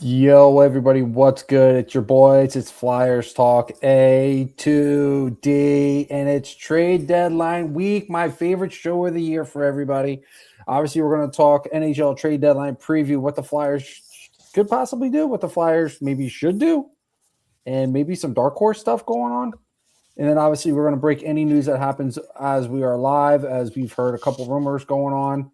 Yo, everybody, what's good? It's your boys. It's Flyers Talk A to D, and it's trade deadline week. My favorite show of the year for everybody. Obviously, we're going to talk NHL trade deadline preview, what the Flyers could possibly do, what the Flyers maybe should do, and maybe some dark horse stuff going on. And then obviously, we're going to break any news that happens as we are live, as we've heard a couple rumors going on.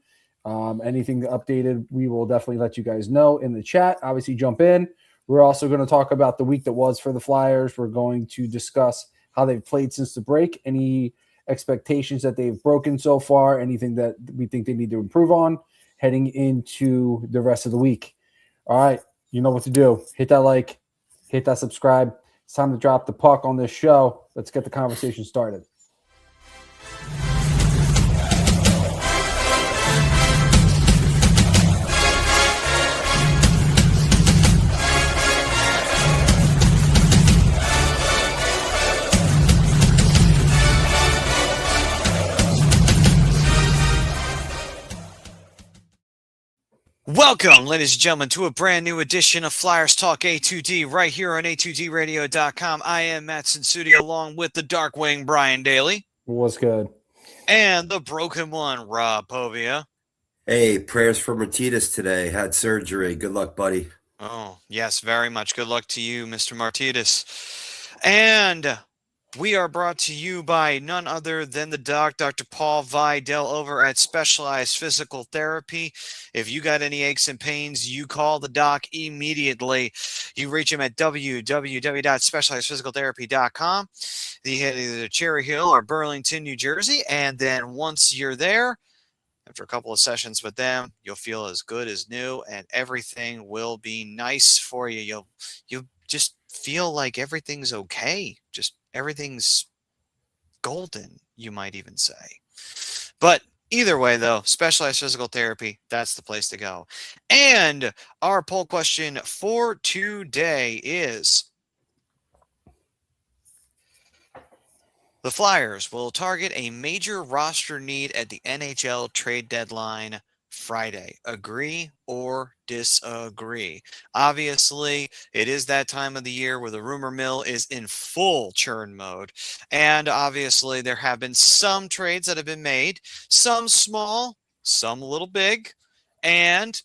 Anything updated, we will definitely let you guys know in the chat. Obviously, jump in. We're also going to talk about the week that was for the Flyers. We're going to discuss how they've played since the break, any expectations that they've broken so far, anything that we think they need to improve on heading into the rest of the week. All right, you know what to do. Hit that like, hit that subscribe. It's time to drop the puck on this show. Let's get the conversation started. Welcome, ladies and gentlemen, to a brand new edition of Flyers Talk A2D right here on A2DRadio.com. I am Matt Sinsudi along with the Darkwing Brian Daly. What's good? And the Broken One, Rob Povia. Hey, prayers for Martinez today. Had surgery. Good luck, buddy. Oh, yes, very much. Good luck to you, Mr. Martinez. And we are brought to you by none other than the doc, Dr. Paul Vidal over at Specialized Physical Therapy. If you got any aches and pains, you call the doc immediately. You reach him at www.specializedphysicaltherapy.com. They hit either Cherry Hill or Burlington, New Jersey. And then once you're there, after a couple of sessions with them, you'll feel as good as new and everything will be nice for you. You'll just feel like everything's okay. Just everything's golden, you might even say. But either way, though, Specialized Physical Therapy, that's the place to go. And our poll question for today is: the Flyers will target a major roster need at the NHL trade deadline Friday. Agree or disagree? Obviously, it is that time of the year where the rumor mill is in full churn mode. And obviously, there have been some trades that have been made, some small, some a little big. And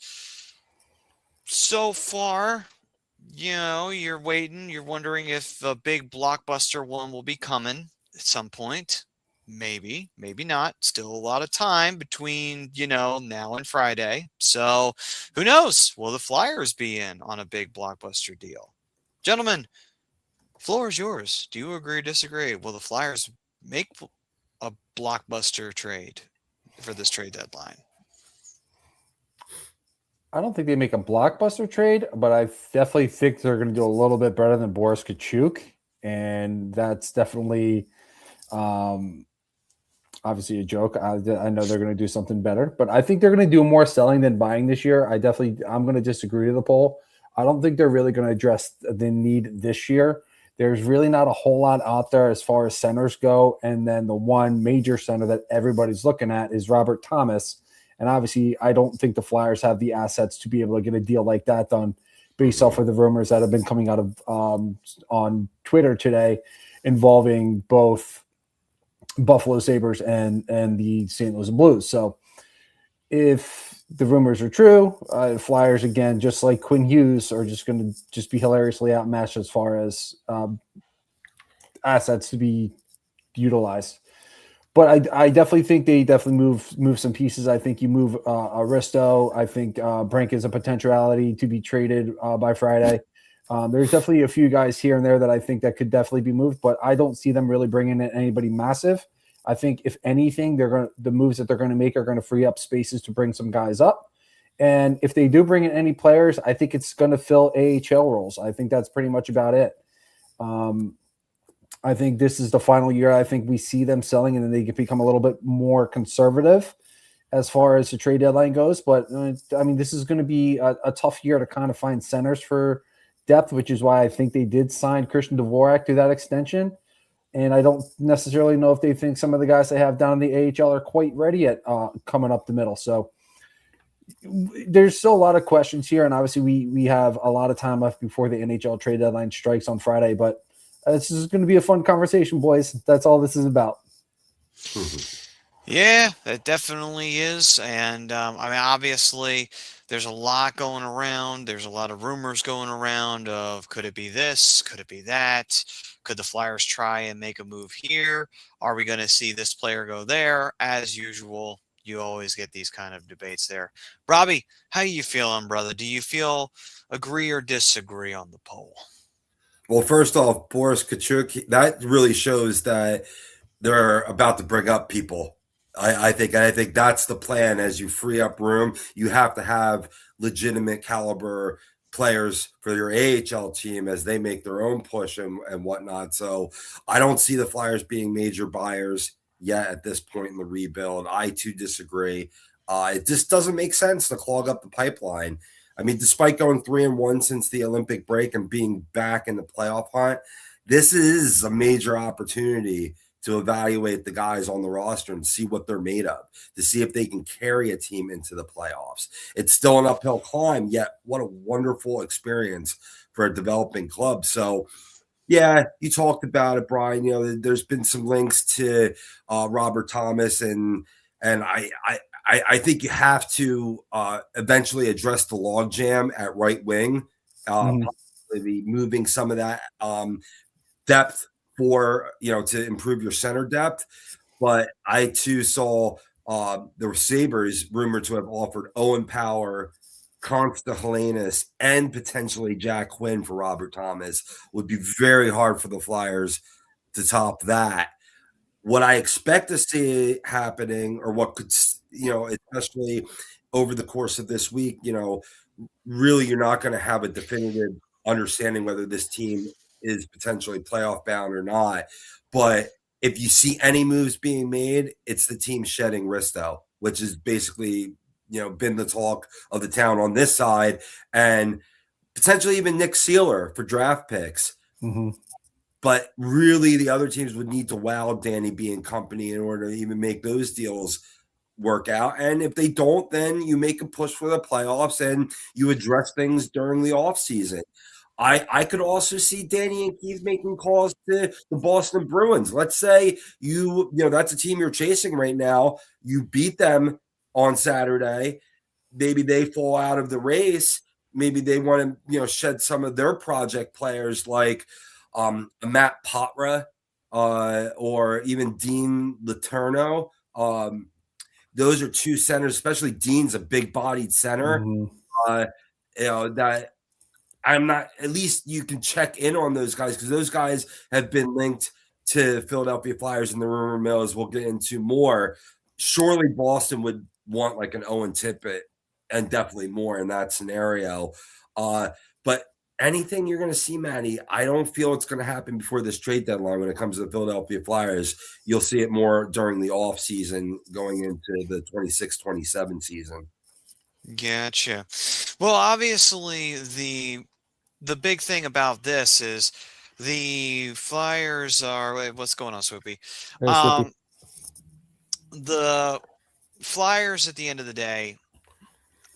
so far, you're waiting, you're wondering if a big blockbuster one will be coming at some point. Maybe not. Still a lot of time between, now and Friday. So who knows? Will the Flyers be in on a big blockbuster deal? Gentlemen, floor is yours. Do you agree or disagree? Will the Flyers make a blockbuster trade for this trade deadline? I don't think they make a blockbuster trade, but I definitely think they're going to do a little bit better than Boris Tkachuk. And that's definitely obviously a joke. I know they're going to do something better, but I think they're going to do more selling than buying this year. I'm going to disagree with the poll. I don't think they're really going to address the need this year. There's really not a whole lot out there as far as centers go. And then the one major center that everybody's looking at is Robert Thomas. And obviously, I don't think the Flyers have the assets to be able to get a deal like that done based off of the rumors that have been coming out of on Twitter today involving both Buffalo Sabres and the St. Louis Blues. So if the rumors are true, Flyers, again, just like Quinn Hughes, are just going to just be hilariously outmatched as far as assets to be utilized. But I definitely think they definitely move some pieces. I think you move Aristo. I think Brink is a potentiality to be traded by Friday. There's definitely a few guys here and there that I think that could definitely be moved, but I don't see them really bringing in anybody massive. I think if anything, the moves that they're going to make are going to free up spaces to bring some guys up. And if they do bring in any players, I think it's going to fill AHL roles. I think that's pretty much about it. I think this is the final year. I think we see them selling, and then they can become a little bit more conservative as far as the trade deadline goes. But I mean, this is going to be a tough year to kind of find centers for depth, which is why I think they did sign Christian Dvorak to that extension. And I don't necessarily know if they think some of the guys they have down in the AHL are quite ready yet coming up the middle. So there's still a lot of questions here, and obviously we have a lot of time left before the NHL trade deadline strikes on Friday. But this is going to be a fun conversation, boys. That's all this is about. Yeah, it definitely is. And I mean, obviously, there's a lot going around. There's a lot of rumors going around of could it be this? Could it be that? Could the Flyers try and make a move here? Are we going to see this player go there? As usual, you always get these kind of debates there. Robbie, how you feeling, brother? Do you feel agree or disagree on the poll? Well, first off, Boris Kachuk, that really shows that they're about to bring up people. I think that's the plan. As you free up room, you have to have legitimate caliber players for your AHL team as they make their own push and whatnot. So I don't see the Flyers being major buyers yet at this point in the rebuild. I too disagree. It just doesn't make sense to clog up the pipeline. I mean, despite going 3-1 since the Olympic break and being back in the playoff hunt, this is a major opportunity to evaluate the guys on the roster and see what they're made of, to see if they can carry a team into the playoffs. It's still an uphill climb, yet what a wonderful experience for a developing club. So, yeah, you talked about it, Brian. You know, there's been some links to Robert Thomas, and I think you have to eventually address the logjam at right wing, possibly moving some of that depth for, to improve your center depth. But I too saw the Sabres rumored to have offered Owen Power, Consta Helenis, and potentially Jack Quinn for Robert Thomas. Would be very hard for the Flyers to top that. What I expect to see happening, or what could, especially over the course of this week, really you're not going to have a definitive understanding whether this team is potentially playoff bound or not. But if you see any moves being made, it's the team shedding Risto, which is basically, been the talk of the town on this side, and potentially even Nick Sealer for draft picks. But really, the other teams would need to wow Danny B and company in order to even make those deals work out. And if they don't, then you make a push for the playoffs and you address things during the offseason. I could also see Danny and Keith making calls to the Boston Bruins. Let's say that's a team you're chasing right now. You beat them on Saturday. Maybe they fall out of the race. Maybe they want to, shed some of their project players like Matt Potra or even Dean Letourneau. Those are two centers, especially Dean's a big-bodied center. That I'm not. At least you can check in on those guys because those guys have been linked to Philadelphia Flyers in the rumor mill, as we'll get into more. Surely Boston would want like an Owen Tippett and definitely more in that scenario. But anything you're going to see, Maddie, I don't feel it's going to happen before this trade deadline when it comes to the Philadelphia Flyers. You'll see it more during the off season going into the 26-27 season. Gotcha. Well, obviously, the big thing about this is the Flyers are. What's going on, Swoopy? The Flyers, at the end of the day,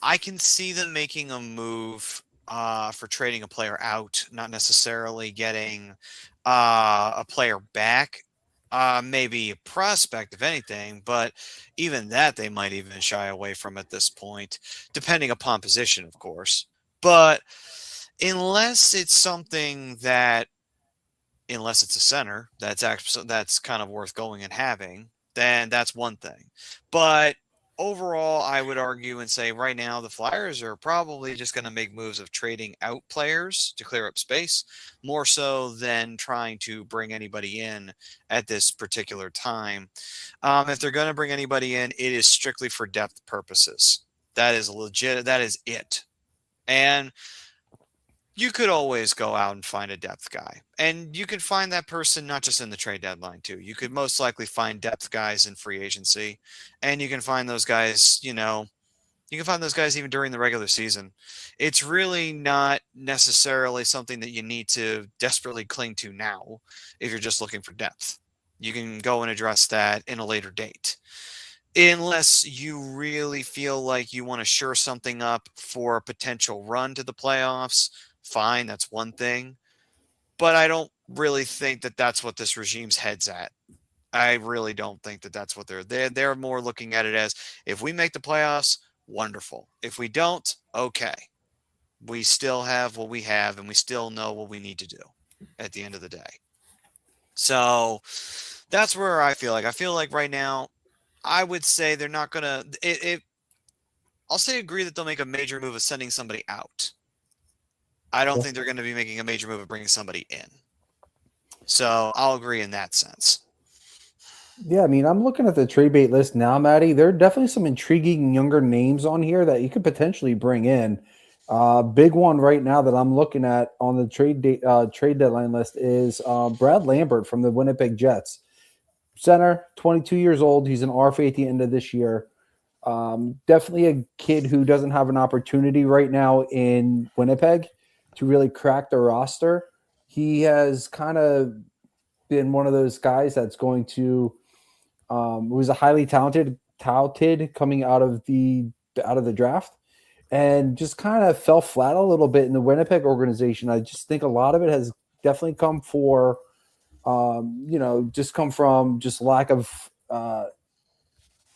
I can see them making a move for trading a player out, not necessarily getting a player back. Maybe a prospect, if anything, but even that they might even shy away from at this point, depending upon position, of course. But unless it's something that, unless it's a center that's kind of worth going and having, then that's one thing. But overall, I would argue and say right now the Flyers are probably just going to make moves of trading out players to clear up space, more so than trying to bring anybody in at this particular time. If they're going to bring anybody in, it is strictly for depth purposes. That is legit. That is it. And you could always go out and find a depth guy. And you could find that person not just in the trade deadline, too. You could most likely find depth guys in free agency. And you can find those guys, you can find those guys even during the regular season. It's really not necessarily something that you need to desperately cling to now if you're just looking for depth. You can go and address that in a later date. unless you really feel like you want to shore something up for a potential run to the playoffs, fine, that's one thing. But I don't really think that that's what this regime's heads at. I really don't think that that's what they're more looking at it as, if we make the playoffs, wonderful. If we don't, okay. We still have what we have, and we still know what we need to do at the end of the day. So that's where I feel like. I feel like right now, I would say they're not going to. I'll say agree that they'll make a major move of sending somebody out. I don't think they're going to be making a major move of bringing somebody in. So I'll agree in that sense. Yeah, I mean, I'm looking at the trade bait list now, Maddie. There are definitely some intriguing younger names on here that you could potentially bring in. Big one right now that I'm looking at on the trade deadline list is Brad Lambert from the Winnipeg Jets. Center, 22 years old. He's an RFA at the end of this year. Definitely a kid who doesn't have an opportunity right now in Winnipeg to really crack the roster. He has kind of been one of those guys that's going to was a highly touted coming out of the draft, and just kind of fell flat a little bit in the Winnipeg organization. I just think a lot of it has definitely come just come from just lack of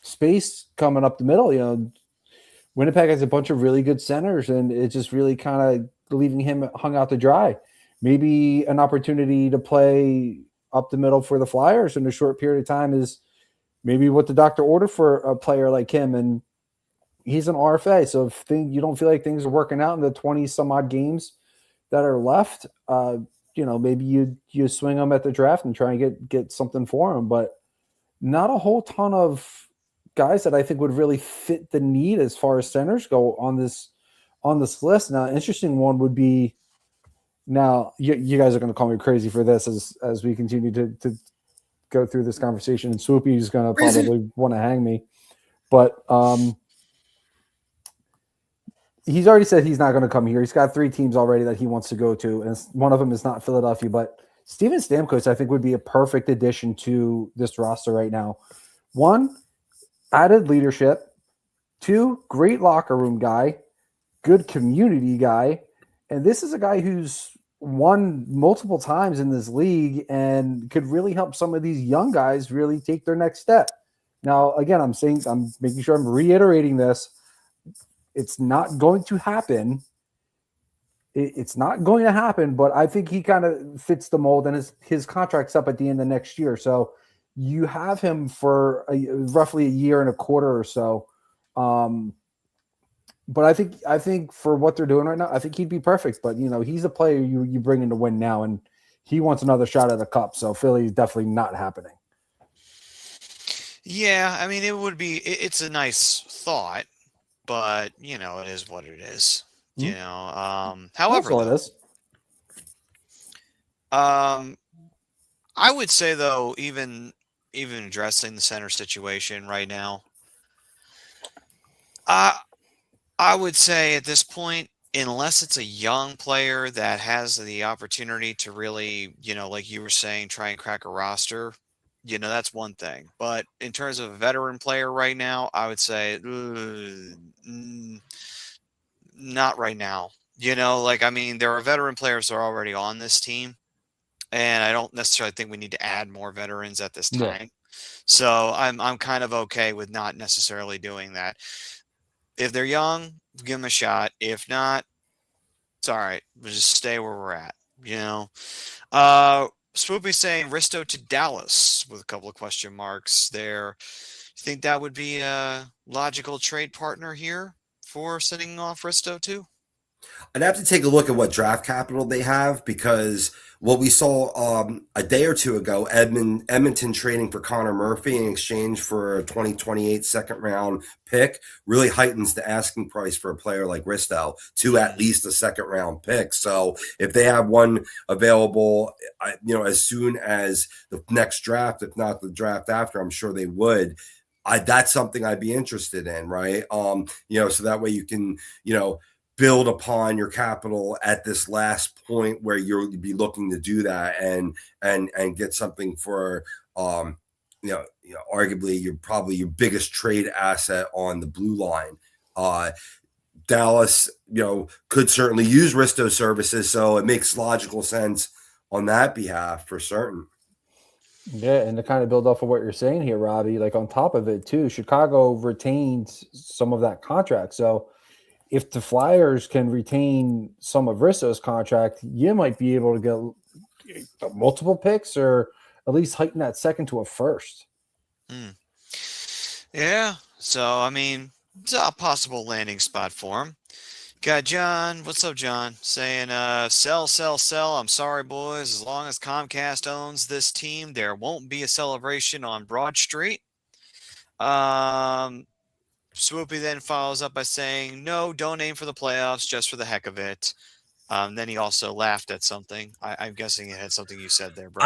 space coming up the middle. Winnipeg has a bunch of really good centers, and it's just really kind of leaving him hung out to dry. Maybe an opportunity to play up the middle for the Flyers in a short period of time is maybe what the doctor ordered for a player like him. And he's an RFA. So if you don't feel like things are working out in the 20 some odd games that are left, maybe you swing them at the draft and try and get something for him. But not a whole ton of guys that I think would really fit the need as far as centers go on this list. Now, interesting one would be, now you guys are going to call me crazy for this as we continue to go through this conversation, and Swoopy is going to probably want to hang me, but he's already said he's not going to come here. He's got 3 teams already that he wants to go to, and one of them is not Philadelphia. But Steven Stamkos, I think, would be a perfect addition to this roster right now. 1, added leadership. 2, great locker room guy, good community guy, and this is a guy who's won multiple times in this league and could really help some of these young guys really take their next step. Now, again, I'm making sure I'm reiterating this. It's not going to happen. It's not going to happen, but I think he kind of fits the mold, and his contract's up at the end of next year. So you have him for roughly a year and a quarter or so. But I think for what they're doing right now, I think he'd be perfect. But he's a player you bring in to win now, and he wants another shot at the cup. So Philly is definitely not happening. Yeah, I mean, it's a nice thought, but it is what it is. However, That's all it is. I would say though, even addressing the center situation right now, I would say at this point, unless it's a young player that has the opportunity to really, like you were saying, try and crack a roster, that's one thing. But in terms of a veteran player right now, I would say not right now. There are veteran players that are already on this team, and I don't necessarily think we need to add more veterans at this time. Yeah. So I'm kind of okay with not necessarily doing that. If they're young, give them a shot. If not, it's all right. We'll just stay where we're at. Swoopy saying Risto to Dallas with a couple of question marks there. You think that would be a logical trade partner here for sending off Risto to? I'd have to take a look at what draft capital they have, because what we saw a day or two ago, Edmonton trading for Connor Murphy in exchange for a 2028 second round pick really heightens the asking price for a player like Risto to at least a second round pick. So if they have one available, as soon as the next draft, if not the draft after, I'm sure they would. That's something I'd be interested in, right? So that way you can, build upon your capital at this last point where you'll be looking to do that and get something for arguably probably your biggest trade asset on the blue line. Dallas, could certainly use Risto services, so it makes logical sense on that behalf for certain. Yeah, and to kind of build off of what you're saying here, Robbie, like on top of it too, Chicago retained some of that contract. So if the Flyers can retain some of Risso's contract, you might be able to get multiple picks or at least heighten that second to a first. Yeah. So, I mean, it's a possible landing spot for him. Got John. What's up, John? Saying, sell, sell, sell. I'm sorry, boys. As long as Comcast owns this team, there won't be a celebration on Broad Street. Swoopy then follows up by saying, no, don't aim for the playoffs just for the heck of it. Then he also laughed at something. I'm guessing it had something you said there, bro.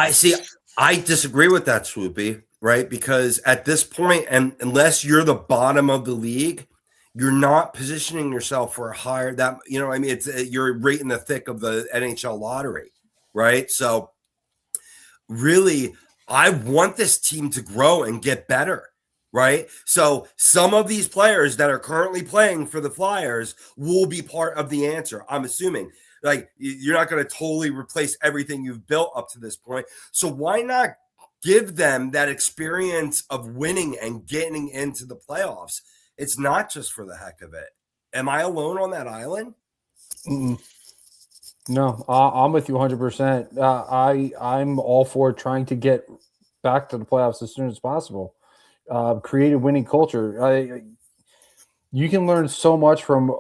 I disagree with that, Swoopy, right? Because at this point, and unless you're the bottom of the league, you're not positioning yourself for a higher it's you're right in the thick of the NHL lottery, right? So really, I want this team to grow and get better, right? So some of these players that are currently playing for the Flyers will be part of the answer, I'm assuming. Like, you're not going to totally replace everything you've built up to this point. So why not give them that experience of winning and getting into the playoffs? It's not just for the heck of it. Am I alone on that island? No, I'm with you 100%. I'm all for trying to get back to the playoffs as soon as possible. Create a winning culture. You can learn so much from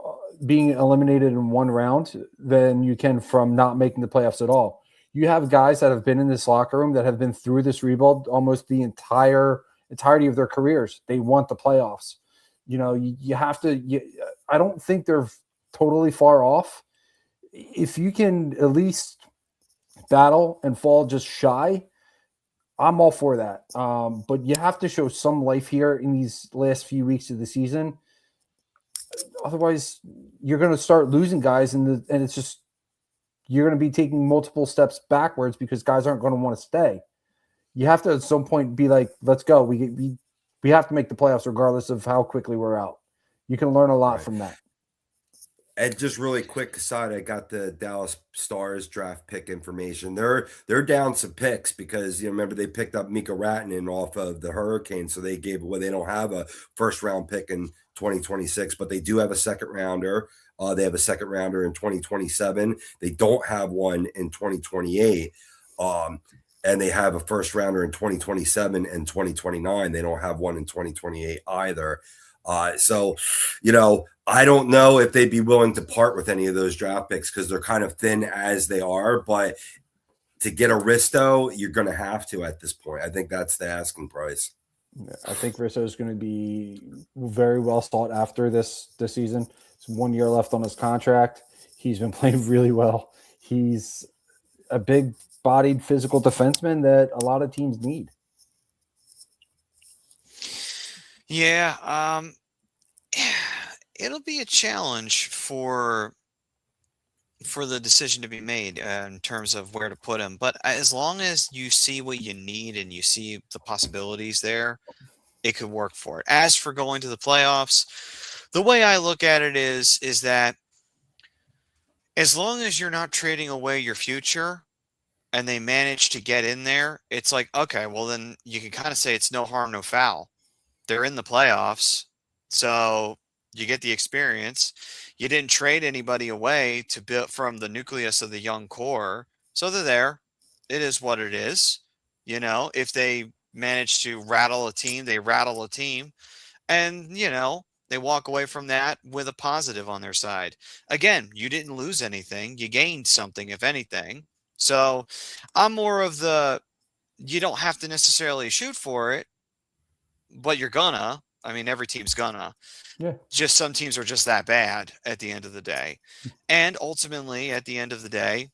being eliminated in one round than you can from not making the playoffs at all. You have guys that have been in this locker room that have been through this rebuild almost the entirety of their careers. They want the playoffs. You have to. I don't think they're totally far off. If you can at least battle and fall just shy, I'm all for that. But you have to show some life here in these last few weeks of the season. Otherwise, you're going to start losing guys, and it's just you're going to be taking multiple steps backwards because guys aren't going to want to stay. You have to at some point be like, let's go. We have to make the playoffs regardless of how quickly we're out. You can learn a lot from that. And just really quick aside, I got the Dallas Stars draft pick information. They're down some picks because remember they picked up Mika Rattanen off of the Hurricanes, so they gave away. They don't have a first round pick in 2026, but they do have a second rounder. They have a second rounder in 2027. They don't have one in 2028. And they have a first rounder in 2027 and 2029. They don't have one in 2028 either. So, I don't know if they'd be willing to part with any of those draft picks because they're kind of thin as they are. But to get a Risto, you're going to have to at this point. I think that's the asking price. I think Risto is going to be very well sought after this season. It's 1 year left on his contract. He's been playing really well. He's a big-bodied physical defenseman that a lot of teams need. Yeah, it'll be a challenge for the decision to be made in terms of where to put him. But as long as you see what you need and you see the possibilities there, it could work for it. As for going to the playoffs, the way I look at it is that as long as you're not trading away your future and they manage to get in there, it's like, okay, well then you can kind of say it's no harm, no foul. They're in the playoffs, so you get the experience. You didn't trade anybody away to build from the nucleus of the young core, so they're there. It is what it is. If they manage to rattle a team, they rattle a team, and they walk away from that with a positive on their side. Again, you didn't lose anything; you gained something, if anything. So, I'm more of you don't have to necessarily shoot for it, but you're gonna. I mean, every team's gonna. Yeah. Just some teams are just that bad at the end of the day. And ultimately, at the end of the day,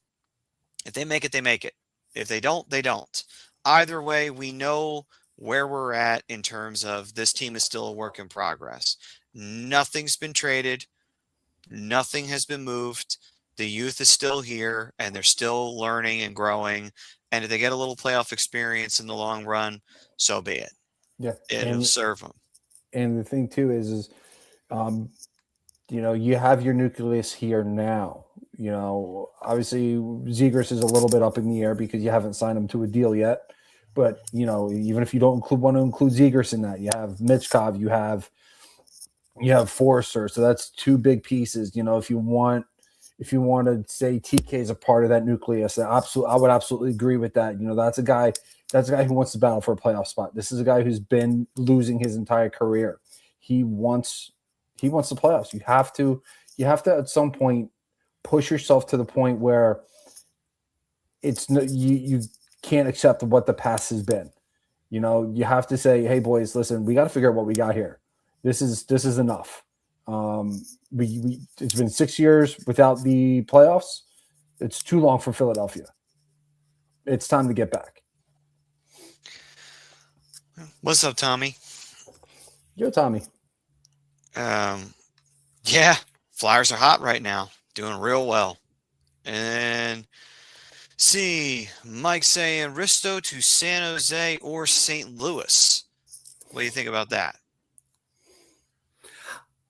if they make it, they make it. If they don't, they don't. Either way, we know where we're at in terms of this team is still a work in progress. Nothing's been traded. Nothing has been moved. The youth is still here, and they're still learning and growing. And if they get a little playoff experience in the long run, so be it. Yeah, It'll serve them. And the thing too is you have your nucleus here now. Obviously Zegras is a little bit up in the air because you haven't signed him to a deal yet. But even if you don't want to include Zegras in that, you have Michkov, you have Forster. So that's two big pieces. If you want to say TK is a part of that nucleus, I would absolutely agree with that. That's a guy who wants to battle for a playoff spot. This is a guy who's been losing his entire career. He wants the playoffs. You have to at some point push yourself to the point where it's no, you can't accept what the past has been. You have to say, hey boys, listen, we got to figure out what we got here. This is enough. It's been 6 years without the playoffs. It's too long for Philadelphia. It's time to get back. What's up, Tommy? Yo, Tommy. Yeah, Flyers are hot right now, doing real well. And see, Mike saying Risto to San Jose or St. Louis. What do you think about that?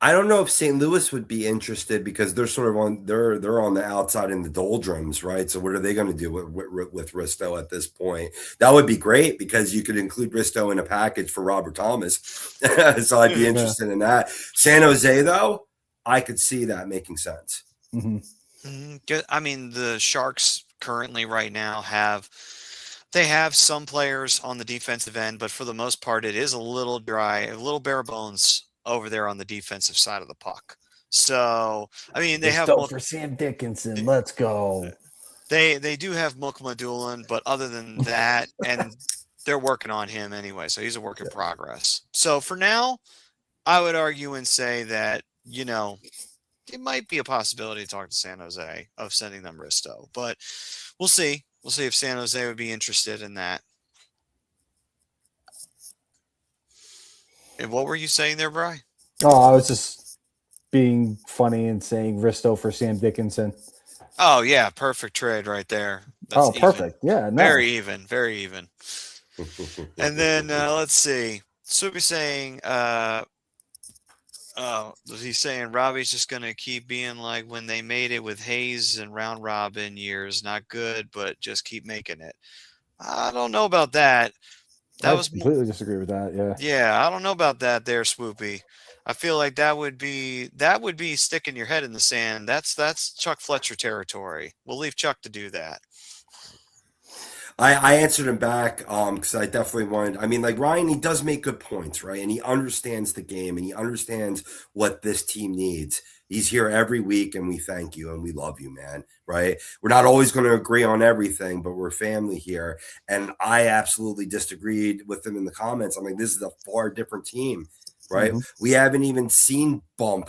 I don't know if St. Louis would be interested because they're sort of they're on the outside in the doldrums, right? So what are they going to do with Risto at this point? That would be great because you could include Risto in a package for Robert Thomas. So I'd be interested in that. San Jose, though, I could see that making sense. I mean, the Sharks currently right now have some players on the defensive end, but for the most part, it is a little dry, a little bare bones over there on the defensive side of the puck. So, I mean, they have for Sam Dickinson. Let's go. They do have Mukmadulin, but other than that, and they're working on him anyway, so he's a work in progress. So for now, I would argue and say that, it might be a possibility to talk to San Jose of sending them Risto, but we'll see. We'll see if San Jose would be interested in that. And what were you saying there, Bri? Oh, I was just being funny and saying Risto for Sam Dickinson. Oh, yeah. Perfect trade right there. That's perfect. Even. Yeah. No. Very even. Very even. And then let's see. So we're saying, he's saying Robbie's just going to keep being like when they made it with Hayes and round robin years. Not good, but just keep making it. I don't know about that. I completely disagree with that. Yeah. Yeah, I don't know about that there, Swoopy. I feel like that would be sticking your head in the sand. That's Chuck Fletcher territory. We'll leave Chuck to do that. I answered him back because I definitely wanted. I mean, like Ryan, he does make good points, right? And he understands the game and he understands what this team needs. He's here every week, and we thank you and we love you, man. Right? We're not always going to agree on everything, but we're family here. And I absolutely disagreed with him in the comments. I'm like, this is a far different team, right? We haven't even seen Bonk,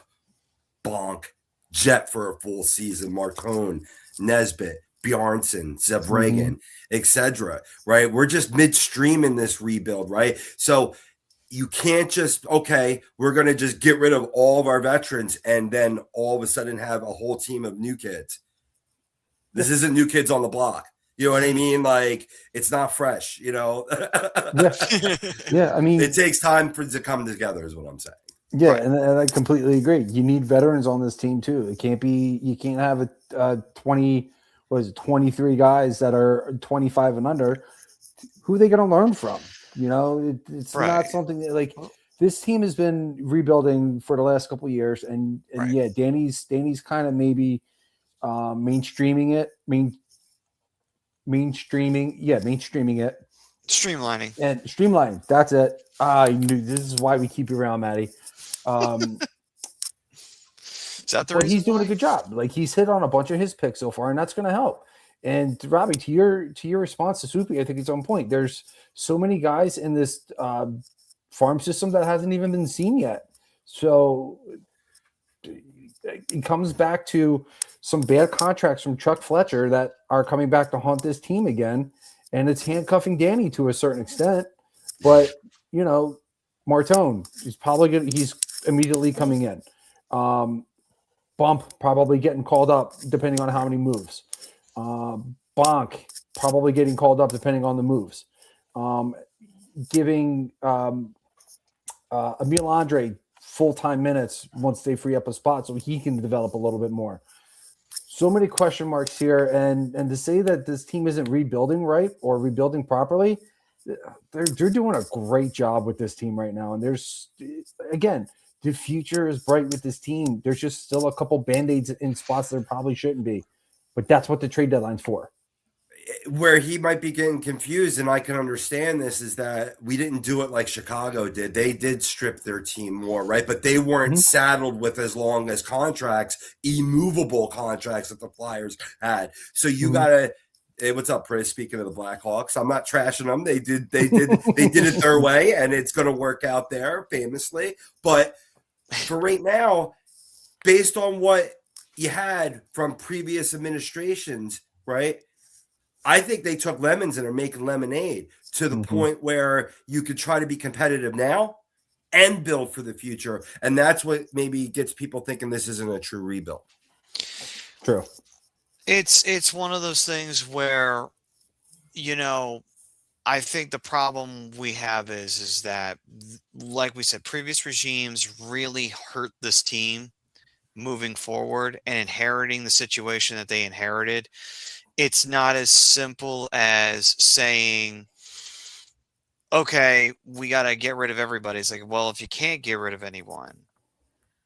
Jet for a full season, Martone, Nesbitt, Bjarnson, Zevragan, etc. Right? We're just midstream in this rebuild, right? So you can't just, okay, we're going to just get rid of all of our veterans and then all of a sudden have a whole team of new kids. This isn't new kids on the block. You know what I mean? Like, it's not fresh, Yeah. I mean, it takes time for it to come together is what I'm saying. Yeah, right. and I completely agree. You need veterans on this team too. You can't have a 23 guys that are 25 and under. Who are they going to learn from? It's not something that, like, this team has been rebuilding for the last couple of years, and yeah, Danny's kind of maybe mainstreaming it, streamlining. That's it. I knew this is why we keep you around, Maddie. Is that the reason? He's doing a good job. Like, he's hit on a bunch of his picks so far, and that's going to help. And Robbie, to your response to Soupy, I think it's on point. There's so many guys in this farm system that hasn't even been seen yet. So it comes back to some bad contracts from Chuck Fletcher that are coming back to haunt this team again, and it's handcuffing Danny to a certain extent. But Martone, he's immediately coming in. Bump probably getting called up depending on how many moves. Bonk probably getting called up depending on the moves. Giving Emil Andre full-time minutes once they free up a spot so he can develop a little bit more. So many question marks here, and to say that this team isn't rebuilding right or rebuilding properly, they're doing a great job with this team right now. And there's, again, the future is bright with this team. There's just still a couple band-aids in spots there probably shouldn't be, but that's what the trade deadline's for. Where he might be getting confused, and I can understand this, is that we didn't do it like Chicago did. They did strip their team more, right? But they weren't saddled with as long as contracts, immovable contracts that the Flyers had. So you gotta. Hey, what's up, Chris? Speaking of the Blackhawks, I'm not trashing them. They did it their way, and it's going to work out there famously. But for right now, based on what you had from previous administrations, right? I think they took lemons and are making lemonade to the point where you could try to be competitive now and build for the future. And that's what maybe gets people thinking this isn't a true rebuild. True. It's one of those things where, I think the problem we have is that, like we said, previous regimes really hurt this team moving forward and inheriting the situation that they inherited. It's not as simple as saying, okay, we got to get rid of everybody. It's like, well, if you can't get rid of anyone,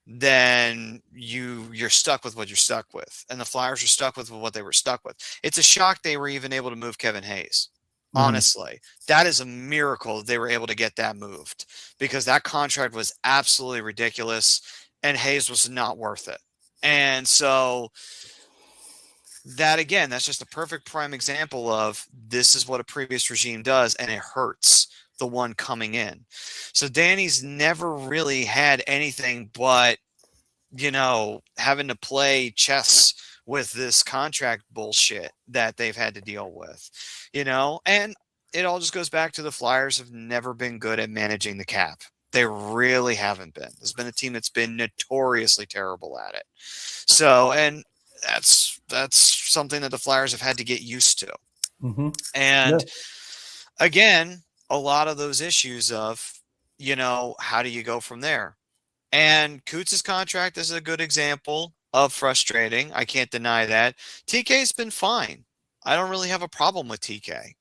then you're stuck with what you're stuck with. And the Flyers are stuck with what they were stuck with. It's a shock they were even able to move Kevin Hayes. Honestly, that is a miracle they were able to get that moved, because that contract was absolutely ridiculous and Hayes was not worth it. And so that, again, that's just a perfect prime example of this is what a previous regime does, and it hurts the one coming in. So Danny's never really had anything but, having to play chess with this contract bullshit that they've had to deal with, and it all just goes back to the Flyers have never been good at managing the cap. They really haven't been. There's been a team that's been notoriously terrible at it. So, and that's something that the Flyers have had to get used to. And again, a lot of those issues of, how do you go from there? And Coots' contract is a good example of frustrating. I can't deny that. TK's been fine. I don't really have a problem with TK.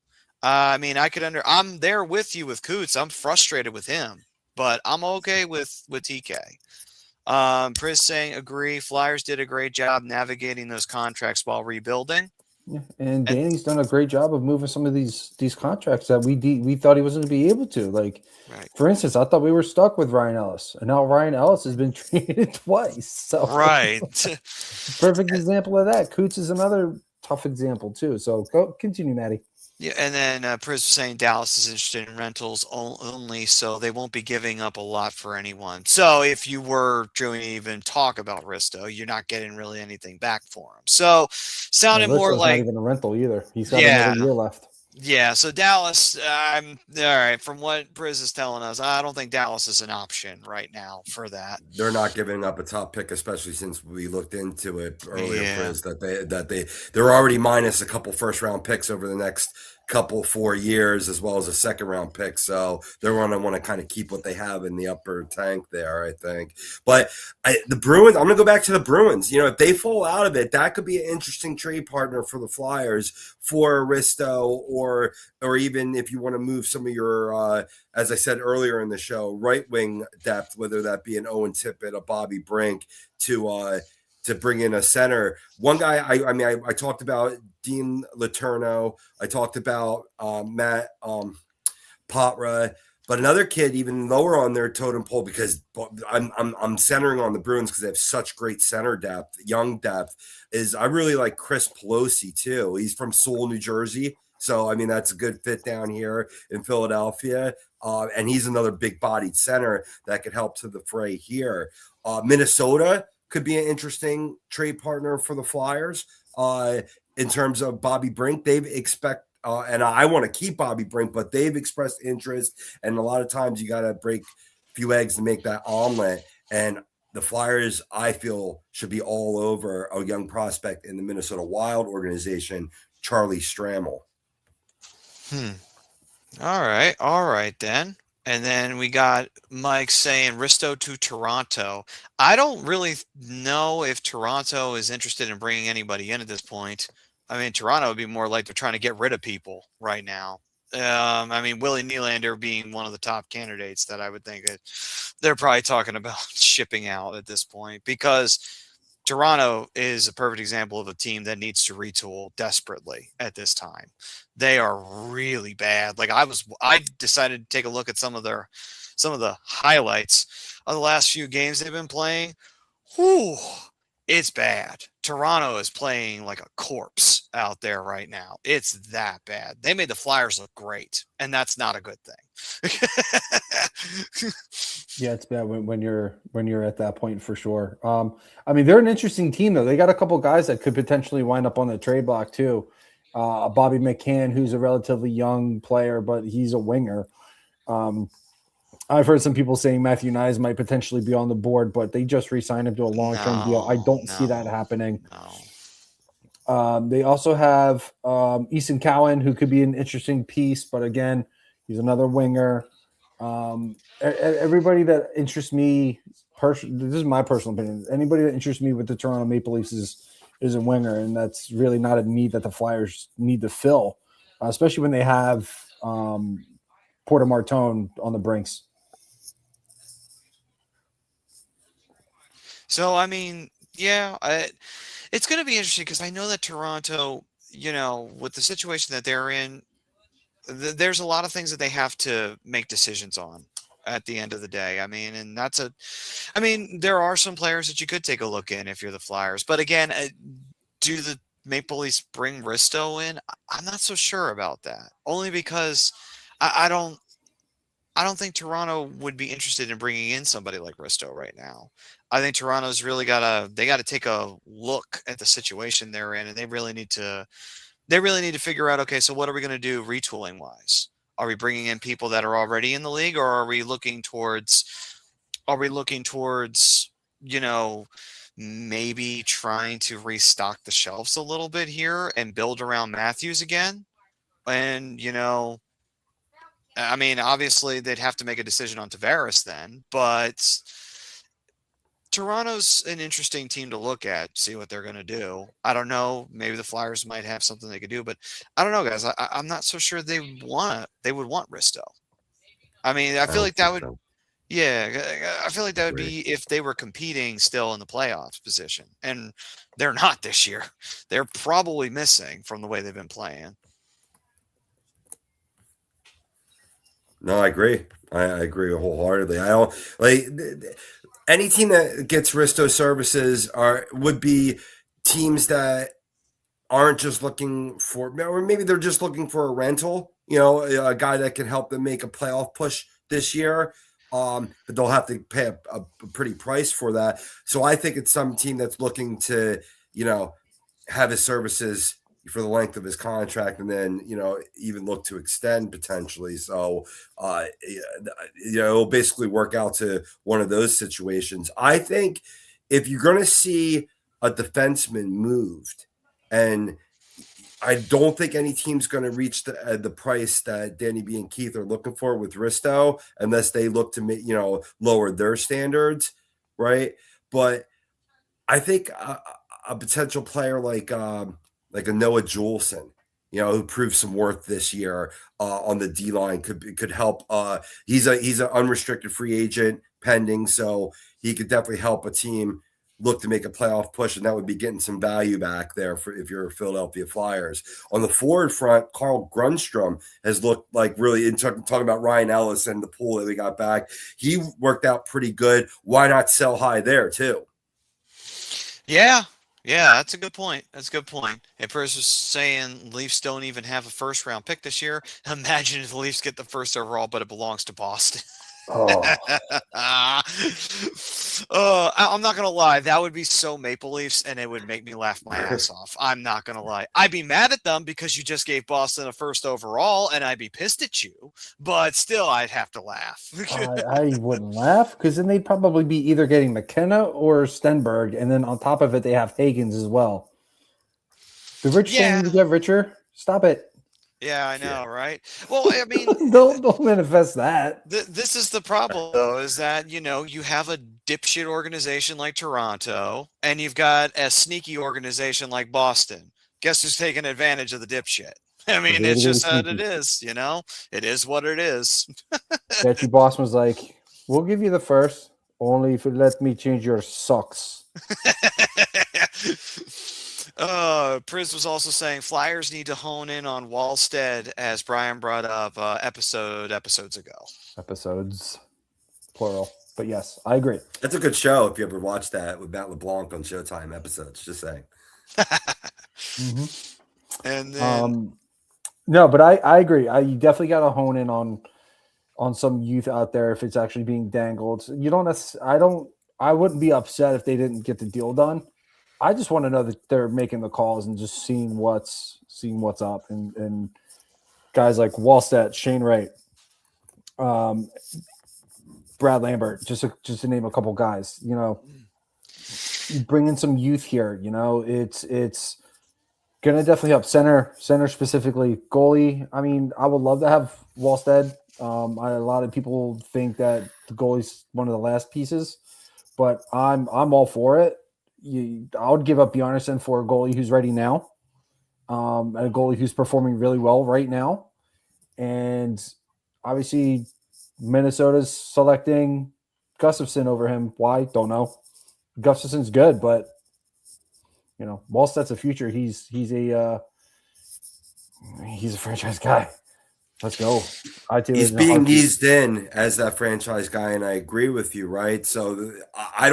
I mean, I'm there with you with Coots. I'm frustrated with him, but I'm okay with TK. Priz saying, agree. Flyers did a great job navigating those contracts while rebuilding. Yeah, and Danny's done a great job of moving some of these contracts that we thought he wasn't going to be able to. Like, for instance, I thought we were stuck with Ryan Ellis, and now Ryan Ellis has been traded twice. So, perfect example of that. Coots is another tough example too. So, continue, Maddie. Yeah, and then Priz was saying Dallas is interested in rentals only, so they won't be giving up a lot for anyone. So if you were to even talk about Risto, you're not getting really anything back for him. So sounded more like not even a rental either. He's got another year left. Yeah, so Dallas, all right. From what Priz is telling us, I don't think Dallas is an option right now for that. They're not giving up a top pick, especially since we looked into it earlier, Priz, that they're already minus a couple first round picks over the next couple 4 years, as well as a second round pick. So they're going to want to kind of keep what they have in the upper tank there, I think. But the Bruins, I'm going to go back to the Bruins. If they fall out of it, that could be an interesting trade partner for the Flyers for Risto, or even if you want to move some of your, as I said earlier in the show, right wing depth, whether that be an Owen Tippett, a Bobby Brink, to bring in a center. One guy, I talked about Dean Letourneau. I talked about Matt Poitras, but another kid even lower on their totem pole, because I'm centering on the Bruins because they have such great center depth, young depth, is I really like Chris Pelosi too. He's from Sewell, New Jersey. So, that's a good fit down here in Philadelphia. And he's another big-bodied center that could help to the fray here. Minnesota could be an interesting trade partner for the Flyers in terms of Bobby Brink. They've and I want to keep Bobby Brink, but they've expressed interest. And a lot of times you got to break a few eggs to make that omelet. And the Flyers, I feel, should be all over a young prospect in the Minnesota Wild organization, Charlie Stramel. All right then. And then we got Mike saying Risto to Toronto. I don't really know if Toronto is interested in bringing anybody in at this point. I mean, Toronto would be more like they're trying to get rid of people right now. I mean, Willie Nylander being one of the top candidates that I would think that they're probably talking about shipping out at this point, because Toronto is a perfect example of a team that needs to retool desperately at this time. They are really bad. Like I decided to take a look at some of the highlights of the last few games they've been playing. Whew, it's bad. Toronto is playing like a corpse out there right now. It's that bad. They made the Flyers look great, and that's not a good thing. Yeah, it's bad when you're at that point for sure. I mean, they're an interesting team though. They got a couple guys that could potentially wind up on the trade block too. Bobby McCann, who's a relatively young player, but he's a winger. I've heard some people saying Matthew Nyes might potentially be on the board, but they just re-signed him to a long-term deal. I don't see that happening. They also have Easton Cowan, who could be an interesting piece, but again, he's another winger. Everybody that interests me, this is my personal opinion. Anybody that interests me with the Toronto Maple Leafs is a winger, and that's really not a need that the Flyers need to fill, especially when they have Porter Martone on the brinks. So, I mean, yeah, it's going to be interesting because I know that Toronto, with the situation that they're in, there's a lot of things that they have to make decisions on at the end of the day. I mean, there are some players that you could take a look in if you're the Flyers. But again, do the Maple Leafs bring Risto in? I'm not so sure about that. Only because I don't think Toronto would be interested in bringing in somebody like Risto right now. I think Toronto's really got to take a look at the situation they're in, and they really need to figure out, okay, so what are we going to do retooling wise? Are we bringing in people that are already in the league, or are we looking towards, maybe trying to restock the shelves a little bit here and build around Matthews again? And, I mean, obviously they'd have to make a decision on Tavares then, but Toronto's an interesting team to look at, see what they're going to do. I don't know. Maybe the Flyers might have something they could do, but I don't know, guys. I'm not so sure they would want Risto. I mean, I feel like that would, yeah, I feel like that would be if they were competing still in the playoffs position, and they're not this year. They're probably missing from the way they've been playing. No, I agree. I agree wholeheartedly. I don't like any team that gets Risto services would be teams that aren't just looking for, or maybe they're just looking for a rental, a guy that can help them make a playoff push this year. But they'll have to pay a pretty price for that. So I think it's some team that's looking to, have his services for the length of his contract, and then even look to extend potentially. So it'll basically work out to one of those situations. I think if you're going to see a defenseman moved, and I don't think any team's going to reach the price that Danny B and Keith are looking for with Risto, unless they look to lower their standards, right? But I think a potential player like a Noah Juleson, who proved some worth this year on the D line could help. He's an unrestricted free agent pending, so he could definitely help a team look to make a playoff push, and that would be getting some value back there if you're Philadelphia Flyers. On the forward front, Carl Grundstrom has looked like really, talking about Ryan Ellis and the pool that we got back, he worked out pretty good. Why not sell high there too? Yeah, that's a good point. A person's saying Leafs don't even have a first-round pick this year. Imagine if the Leafs get the first overall, but it belongs to Boston. Oh. I'm not gonna lie, that would be so Maple Leafs, and it would make me laugh my ass off. I'm not gonna lie. I'd be mad at them because you just gave Boston a first overall, and I'd be pissed at you, but still I'd have to laugh. I wouldn't laugh, because then they'd probably be either getting McKenna or Stenberg, and then on top of it they have Higgins as well. The rich thing to get richer. Stop it. Yeah, I Shit. know, right? Well, I mean, Don't manifest that. this is the problem, though, is that, you have a dipshit organization like Toronto, and you've got a sneaky organization like Boston. Guess who's taking advantage of the dipshit? I mean, it's Really just how it sneaky. is, It is what it is. Bet you Boston was like, we'll give you the first, only if you let me change your socks. Priz was also saying Flyers need to hone in on Wallstead, as Brian brought up episodes ago. Episodes, plural. But yes, I agree. That's a good show if you ever watched that with Matt LeBlanc on Showtime episodes. Just saying. Mm-hmm. And then No, but I agree. You definitely got to hone in on some youth out there if it's actually being dangled. You don't I wouldn't be upset if they didn't get the deal done. I just want to know that they're making the calls and just seeing what's up, and guys like Wallstedt, Shane Wright, Brad Lambert, just to name a couple guys. Bring in some youth here. It's gonna definitely help. Center specifically, goalie. I mean, I would love to have Wallstedt. A lot of people think that the goalie's one of the last pieces, but I'm all for it. I would give up Bjarnason for a goalie who's ready now, and a goalie who's performing really well right now. And obviously, Minnesota's selecting Gustafsson over him. Why? Don't know. Gustafsson's good, but Wallstedt's a future. He's a franchise guy. Let's go. He's being eased in as that franchise guy, and I agree with you, right? So I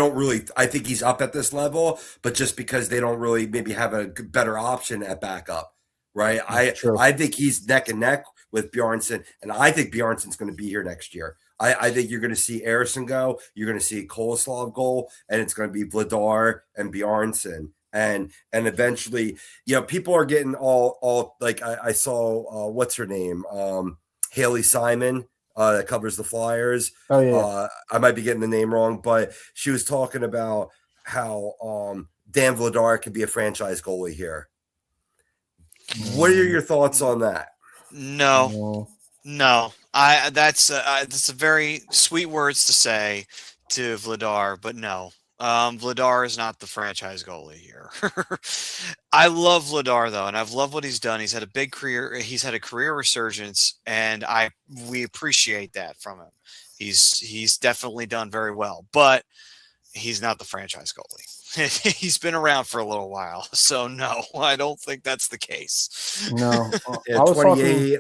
think he's up at this level, but just because they don't really maybe have a better option at backup, right? I think he's neck and neck with Bjarnason, and I think Bjarnason's going to be here next year. I think you're going to see Ersson go, you're going to see Koloslav goal, and it's going to be Vladar and Bjarnason. And eventually, people are getting all like I saw what's her name, Haley Simon, that covers the Flyers. Oh yeah. I might be getting the name wrong, but she was talking about how Dan Vladar could be a franchise goalie here. What are your thoughts on that? No. That's a very sweet words to say to Vladar, but no. Vladar is not the franchise goalie here. I love Vladar though, and I've loved what he's done. He's had a big career. He's had a career resurgence, and we appreciate that from him. He's definitely done very well, but he's not the franchise goalie. He's been around for a little while, so no, I don't think that's the case. No, yeah, 28.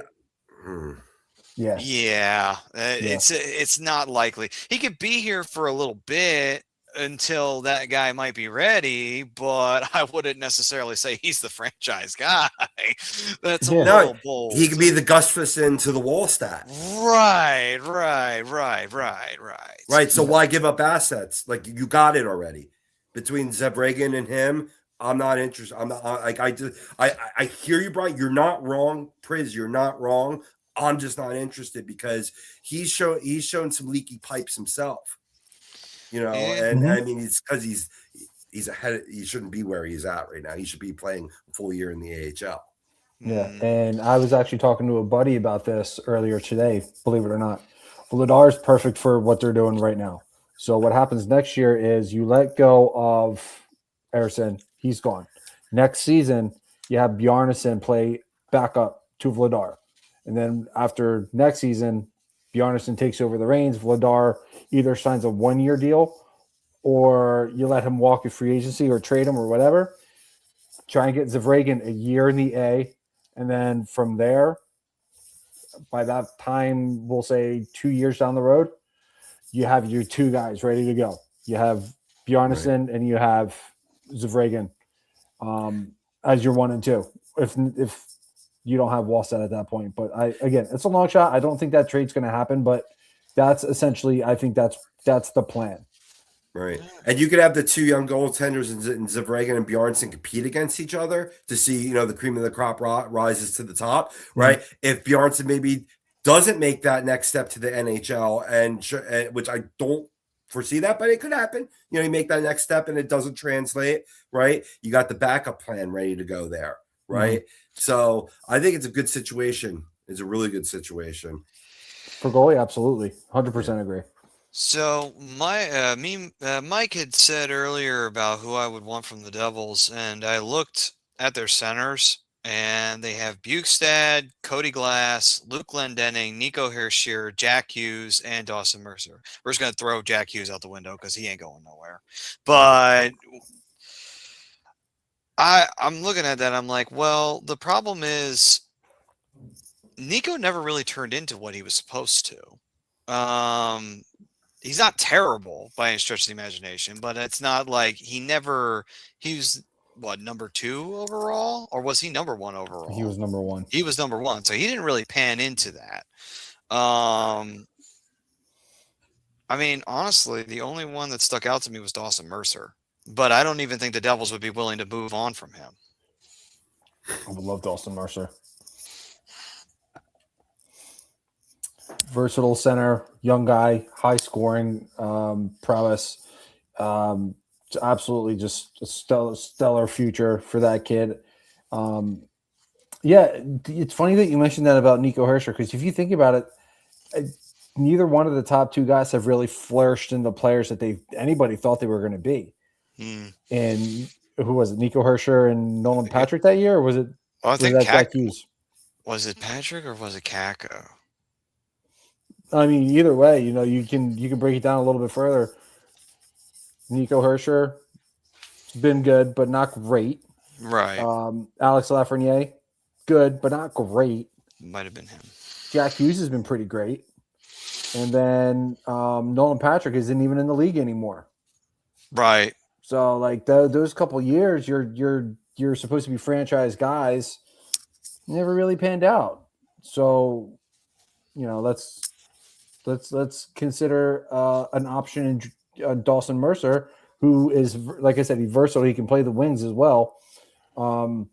Yeah. It's not likely. He could be here for a little bit until that guy might be ready, but I wouldn't necessarily say he's the franchise guy. That's a little bold. He could be the Gustafsson to the Wallstedt. Right. So why give up assets? Like, you got it already. Between Zevragan and him, I'm not interested. I'm not like I hear you, Brian. You're not wrong, Priz. You're not wrong. I'm just not interested because he's shown some leaky pipes himself. And I mean, it's because he's ahead. He shouldn't be where he's at right now. He should be playing a full year in the AHL. Yeah, and I was actually talking to a buddy about this earlier today. Believe it or not, Vladar is perfect for what they're doing right now. So what happens next year is you let go of Ersson. He's gone. Next season, you have Bjarnason play backup to Vladar. And then after next season, Bjarnason takes over the reins. Vladar either signs a 1-year deal or you let him walk in free agency or trade him or whatever. Try and get Zevragan a year in the A. And then from there, by that time, we'll say 2 years down the road, you have your two guys ready to go. You have Bjarnason and you have Zevragan as your 1 and 2. If you don't have Wallstedt at that point. But again, it's a long shot. I don't think that trade's going to happen, but that's essentially, I think that's the plan. Right. And you could have the two young goaltenders in Zevragan and Bjarnason compete against each other to see, the cream of the crop rises to the top, right? Mm-hmm. If Bjarnason maybe doesn't make that next step to the NHL, and which I don't foresee that, but it could happen. You make that next step and it doesn't translate, right? You got the backup plan ready to go there. right? So I think it's a good situation. It's a really good situation. For goalie, absolutely. 100% agree. So Mike had said earlier about who I would want from the Devils, and I looked at their centers, and they have Bukestad, Cody Glass, Luke Glendening, Nico Hershier, Jack Hughes, and Dawson Mercer. We're just going to throw Jack Hughes out the window because he ain't going nowhere. But I'm looking at that. I'm like, well, the problem is Nico never really turned into what he was supposed to. He's not terrible by any stretch of the imagination, but it's not like he was what, number 2 overall, or was he number 1 overall? He was number 1. He was number 1, so he didn't really pan into that. I mean, honestly, the only one that stuck out to me was Dawson Mercer, but I don't even think the Devils would be willing to move on from him. I would love Dawson Mercer. Versatile center, young guy, high scoring prowess. Absolutely just a stellar future for that kid. Yeah, it's funny that you mentioned that about Nico Hershier, because if you think about it, neither one of the top 2 guys have really flourished into players that anybody thought they were going to be. And who was it? Nico Hershier and Nolan Patrick that year, or was it? I think that Jack Hughes? Was it Patrick or was it Kakko? I mean, either way, you can break it down a little bit further. Nico Hershier has been good, but not great. Right. Alex Lafreniere, good, but not great. Might have been him. Jack Hughes has been pretty great. And then Nolan Patrick isn't even in the league anymore. Right. So like those couple years, you're supposed to be franchise guys, never really panned out. So, let's consider an option in Dawson Mercer, who is, like I said, he's versatile. He can play the wings as well. Probably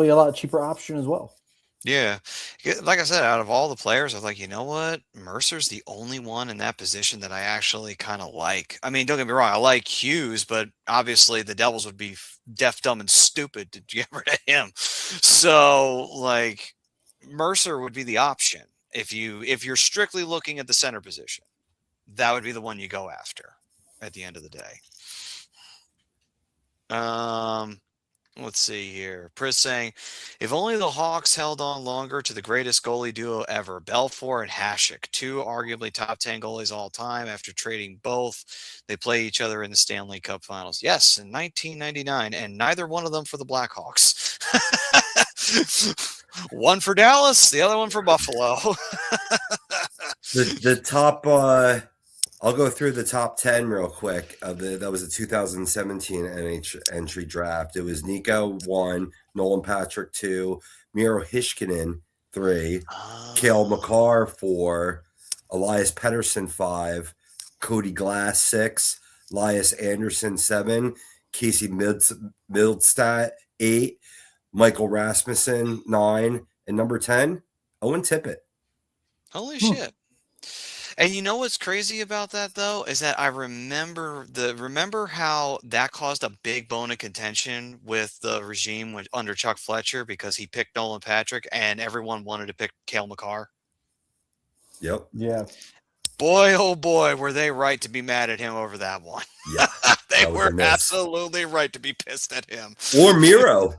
a lot cheaper option as well. Yeah. Like I said, out of all the players, I was like, you know what? Mercer's the only one in that position that I actually kind of like. I mean, don't get me wrong, I like Hughes, but obviously the Devils would be deaf, dumb, and stupid to get rid of him. So, like, Mercer would be the option. If you're strictly looking at the center position, that would be the one you go after at the end of the day. Let's see here. Pris saying, if only the Hawks held on longer to the greatest goalie duo ever, Belfour and Hasek, 2 arguably top 10 goalies all time. After trading both, they play each other in the Stanley Cup Finals. Yes, in 1999, and neither one of them for the Blackhawks. One for Dallas, the other one for Buffalo. The top, I'll go through the top 10 real quick. That was the 2017 NH entry draft. It was Nico 1, Nolan Patrick 2, Miro Heiskanen 3, Cale Makar 4, Elias Pettersson 5, Cody Glass 6, Elias Anderson 7, Casey Mildstad 8, Michael Rasmussen 9, and number 10, Owen Tippett. Holy shit. And you know what's crazy about that, though, is that I remember how that caused a big bone of contention with the regime under Chuck Fletcher, because he picked Nolan Patrick and everyone wanted to pick Cale Makar. Yep. Yeah. Boy, oh boy, were they right to be mad at him over that one. Yeah. They were absolutely right to be pissed at him. Or Miro.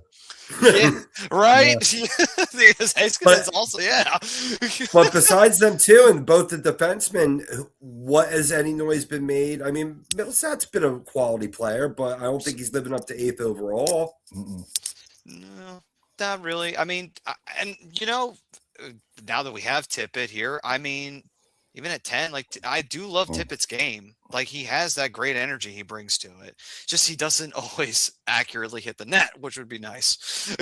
Yeah, right? Yeah. Because also, yeah. But besides them too, and both the defensemen, what has any noise been made? I mean, Middlestat's been a quality player, but I don't think he's living up to 8th overall. No, not really. I mean, and now that we have Tippett here, I mean, even at 10, like, I do love Tippett's game. Like, he has that great energy he brings to it. Just he doesn't always accurately hit the net, which would be nice.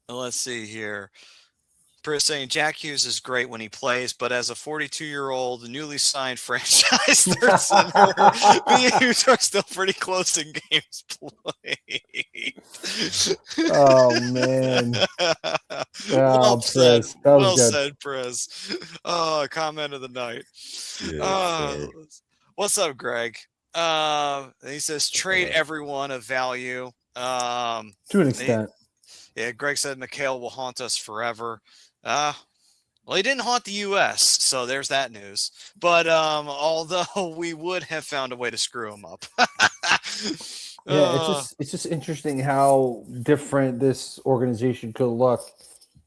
Let's see here. Pris saying Jack Hughes is great when he plays, but as a 42-year-old, newly signed franchise third center, me and Hughes are still pretty close in games played. Oh man! Well said. Well said, Pris. Oh, comment of the night. Yeah, What's up, Greg? He says trade everyone of value. To an extent. Yeah, Greg said Mikhail will haunt us forever. Well, he didn't haunt the U.S., so there's that news. But although we would have found a way to screw him up. Yeah, it's just interesting how different this organization could look.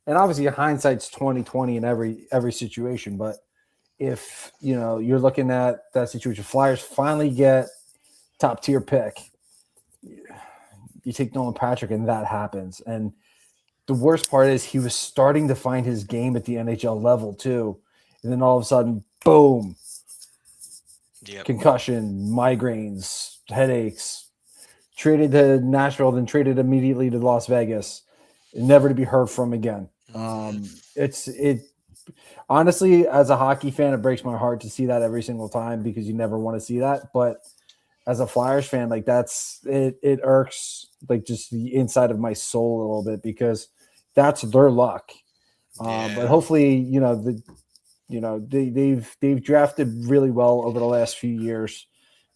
And obviously hindsight's 2020 in every situation, but if you're looking at that situation, Flyers finally get top tier pick. You take Nolan Patrick and that happens. And the worst part is he was starting to find his game at the NHL level too. And then all of a sudden, boom. Yep. Concussion, migraines, headaches. Traded to Nashville, then traded immediately to Las Vegas, never to be heard from again. It honestly, as a hockey fan, it breaks my heart to see that every single time because you never want to see that. But as a Flyers fan, like it irks like just the inside of my soul a little bit because that's their luck. But hopefully, they've drafted really well over the last few years.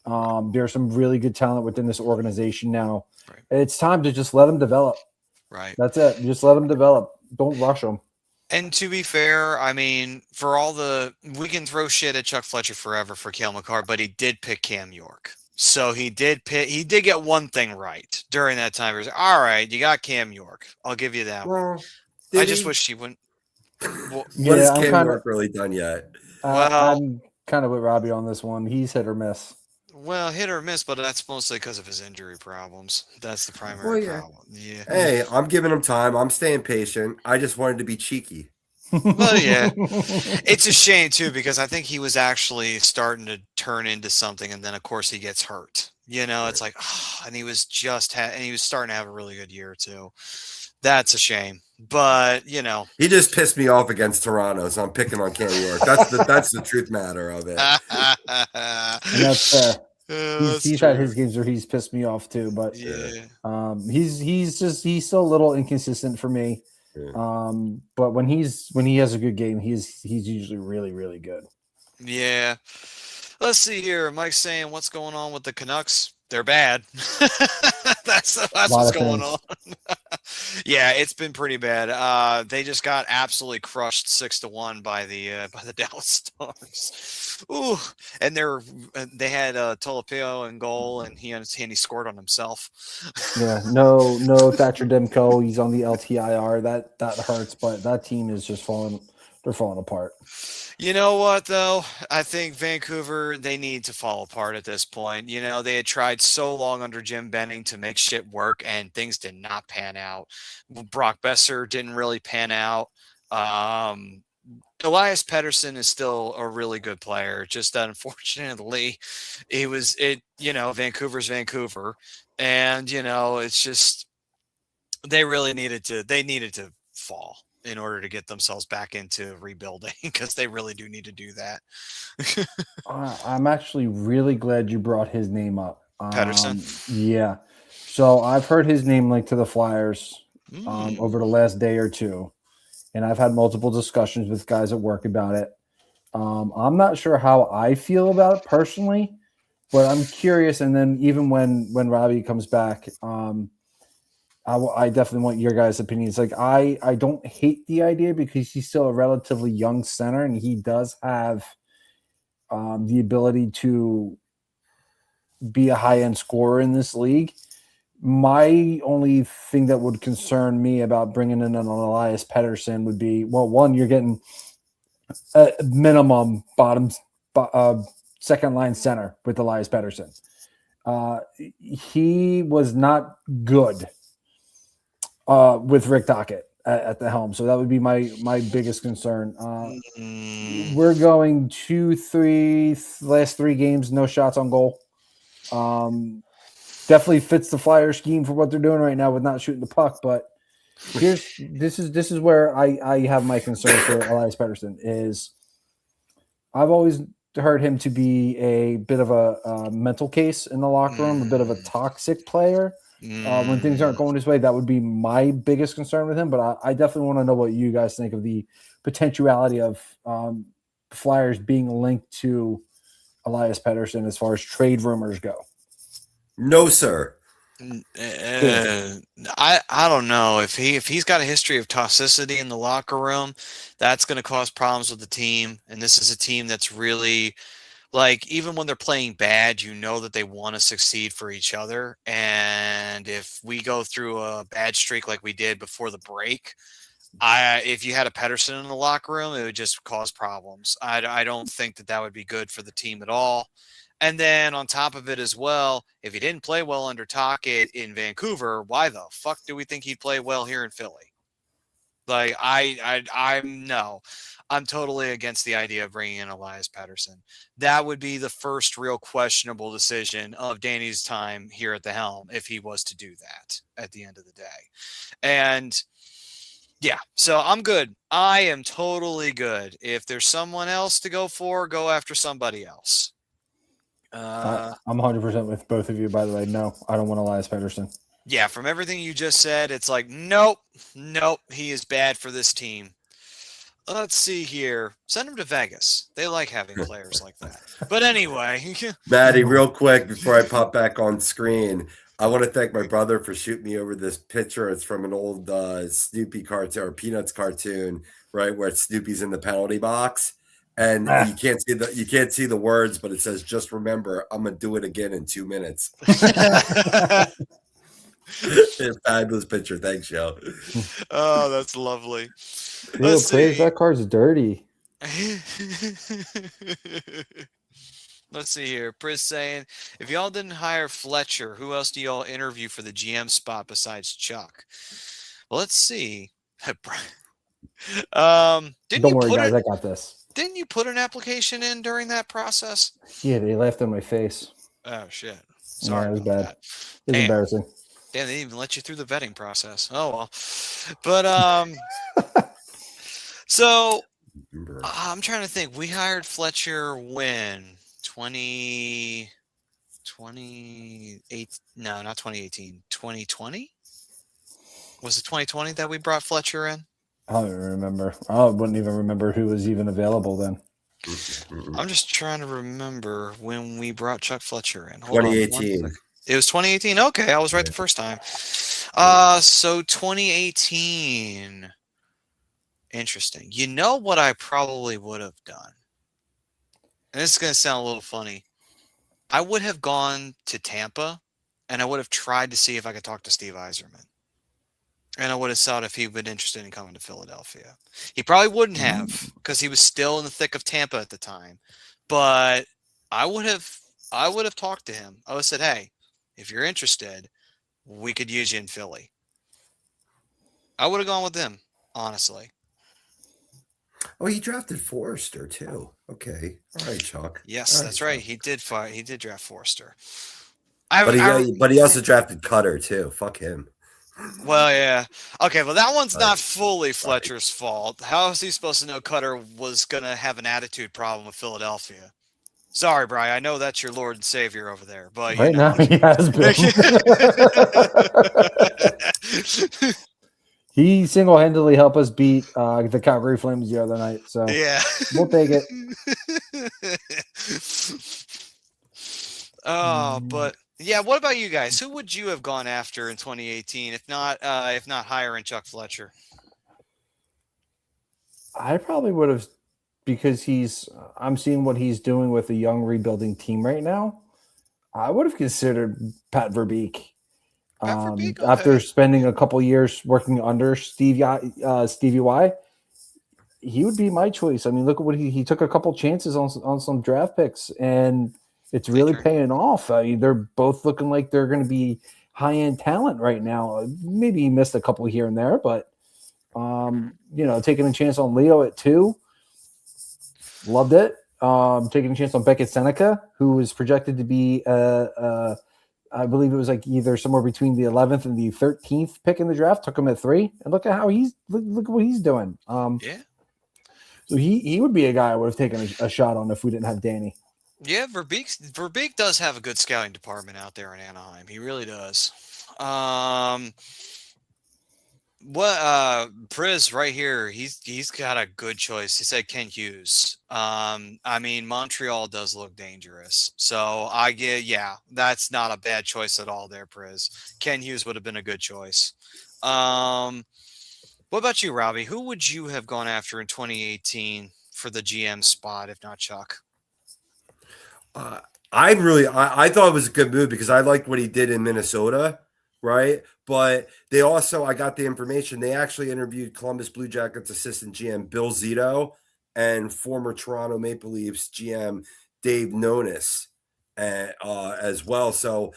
There's some really good talent within this organization now. Right. It's time to just let them develop. Right. That's it. Just let them develop. Don't rush them. And to be fair, I mean, we can throw shit at Chuck Fletcher forever for Cale Makar, but he did pick Cam York. So he did get one thing right during that time. He was like, all right, you got Cam York. I'll give you that one. I just wish he wouldn't. What has Cam York really done yet? I'm kind of with Robbie on this one. He's hit or miss. Well, hit or miss, but that's mostly because of his injury problems. That's the primary problem. Yeah. Hey, I'm giving him time. I'm staying patient. I just wanted to be cheeky. Well, yeah. It's a shame, too, because I think he was actually starting to turn into something, and then, of course, he gets hurt. It's like, and he was and he was starting to have a really good year, too. That's a shame. But, He just pissed me off against Toronto, so I'm picking on Cam York. That's the truth matter of it. And that's fair. He's had his games where he's pissed me off too, but he's still a little inconsistent for me. Yeah. But when he has a good game, he's usually really, really good. Yeah. Let's see here. Mike's saying, what's going on with the Canucks? They're bad. That's what's going on. Yeah, it's been pretty bad. They just got absolutely crushed 6-1 by the Dallas Stars. Ooh, and they had Tolopeo in goal, and he scored on himself. Yeah, no Thatcher Demko. He's on the LTIR. That hurts, but that team is just falling. They're falling apart. You know what, though? I think Vancouver, they need to fall apart at this point. They had tried so long under Jim Benning to make shit work, and things did not pan out. Brock Besser didn't really pan out. Elias Pettersson is still a really good player. Just unfortunately, Vancouver's Vancouver. And, it's just, they needed to fall in order to get themselves back into rebuilding because they really do need to do that. I'm actually really glad you brought his name up. Pettersson? Yeah. So I've heard his name linked to the Flyers over the last day or two. And I've had multiple discussions with guys at work about it. I'm not sure how I feel about it personally, but I'm curious. And then even when Robbie comes back, I definitely want your guys' opinions. Like I don't hate the idea because he's still a relatively young center and he does have the ability to be a high-end scorer in this league. My only thing that would concern me about bringing in an Elias Pettersson would be, well, one, you're getting a minimum bottom second line center with Elias Pettersson. He was not good with Rick Tocchet at the helm. So that would be my biggest concern. We're going 2-3 last 3 games, no shots on goal. Definitely fits the Flyer scheme for what they're doing right now with not shooting the puck. But this is where I have my concern for Elias Pettersson is I've always heard him to be a bit of a mental case in the locker room, a bit of a toxic player. When things aren't going his way, that would be my biggest concern with him. But I definitely want to know what you guys think of the potentiality of Flyers being linked to Elias Pettersson as far as trade rumors go? No, sir. I don't know if he's got a history of toxicity in the locker room, that's going to cause problems with the team. And this is a team that's really like, even when they're playing bad, you know that they want to succeed for each other. And if we go through a bad streak like we did before the break, if you had a Pedersen in the locker room, it would just cause problems. I don't think that would be good for the team at all. And then on top of it as well, if he didn't play well under Tocchet in Vancouver, why the fuck do we think he'd play well here in Philly? Like, I'm totally against the idea of bringing in Elias Pettersson. That would be the first real questionable decision of Danny's time here at the helm if he was to do that at the end of the day. And yeah, so I'm good. I am totally good. If there's someone else to go for, go after somebody else. I'm 100% with both of you, by the way. No, I don't want Elias Pettersson. Yeah, from everything you just said, it's like, nope, he is bad for this team. Let's see here. Send him to Vegas. They like having players like that. But anyway. Maddie, real quick before I pop back on screen, I want to thank my brother for shooting me over this picture. It's from an old Snoopy cartoon or Peanuts cartoon, right, where Snoopy's in the penalty box. And you can't see the words, but it says, "Just remember, I'm gonna do it again in 2 minutes." Fabulous picture. Thanks, Joe. Oh, that's lovely. That card's dirty. Let's see here. Pris saying, if y'all didn't hire Fletcher, who else do y'all interview for the GM spot besides Chuck? Well, let's see. Don't worry, guys. I got this. Didn't you put an application in during that process? Yeah, they laughed in my face. Oh, shit. Sorry. Yeah, it was bad. That. It was embarrassing. Damn, they didn't even let you through the vetting process. Oh, well. But, so I'm trying to think. We hired Fletcher when? 2018? No, not 2018. 2020? Was it 2020 that we brought Fletcher in? I don't even remember. I wouldn't even remember who was even available then. I'm just trying to remember when we brought Chuck Fletcher in. 2018. It was 2018. Okay, I was right the first time. So 2018. Interesting. You know what I probably would have done? And this is going to sound a little funny. I would have gone to Tampa, and I would have tried to see if I could talk to Steve Yzerman. And I would have thought if he'd been interested in coming to Philadelphia. He probably wouldn't have, because he was still in the thick of Tampa at the time. But I would have talked to him. I would have said, hey, if you're interested, we could use you in Philly. I would have gone with them, honestly. Oh, he drafted Forrester too. Okay, all right, Chuck. Yes, that's right. He did draft Forrester. But he also drafted Cutter too. Fuck him. Well, yeah. Okay, well, that one's not fully Fletcher's fault. How is he supposed to know Cutter was going to have an attitude problem with Philadelphia? Sorry, Brian. I know that's your Lord and Savior over there, but right now he has been. He single-handedly helped us beat the Calgary Flames the other night. So yeah, we'll take it. But yeah, what about you guys? Who would you have gone after in 2018 if not hiring Chuck Fletcher? I probably would have, because I'm seeing what he's doing with a young rebuilding team right now. I would have considered Pat Verbeek. Okay. After spending a couple years working under Stevie Y, he would be my choice. I mean, look at what he took a couple chances on some draft picks, and it's really paying off. I mean, they're both looking like they're going to be high-end talent right now. Maybe he missed a couple here and there, but taking a chance on Leo at 2, loved it. Taking a chance on Beckett Seneca, who was projected to be I believe it was like either somewhere between the 11th and the 13th pick in the draft. Took him at 3, and look at what he's doing. Yeah. So he would be a guy I would have taken a shot on if we didn't have Danny. Yeah, Verbeek does have a good scouting department out there in Anaheim. He really does. What Priz right here, he's got a good choice. He said Ken Hughes. I mean Montreal does look dangerous. So I get that's not a bad choice at all there, Priz. Ken Hughes would have been a good choice. Um what about you, Robbie? Who would you have gone after in 2018 for the GM spot if not Chuck? Uh, I thought it was a good move because I liked what he did in Minnesota, right? But they also, I got the information, they actually interviewed Columbus Blue Jackets assistant GM Bill Zito and former Toronto Maple Leafs GM Dave Nonis as well. So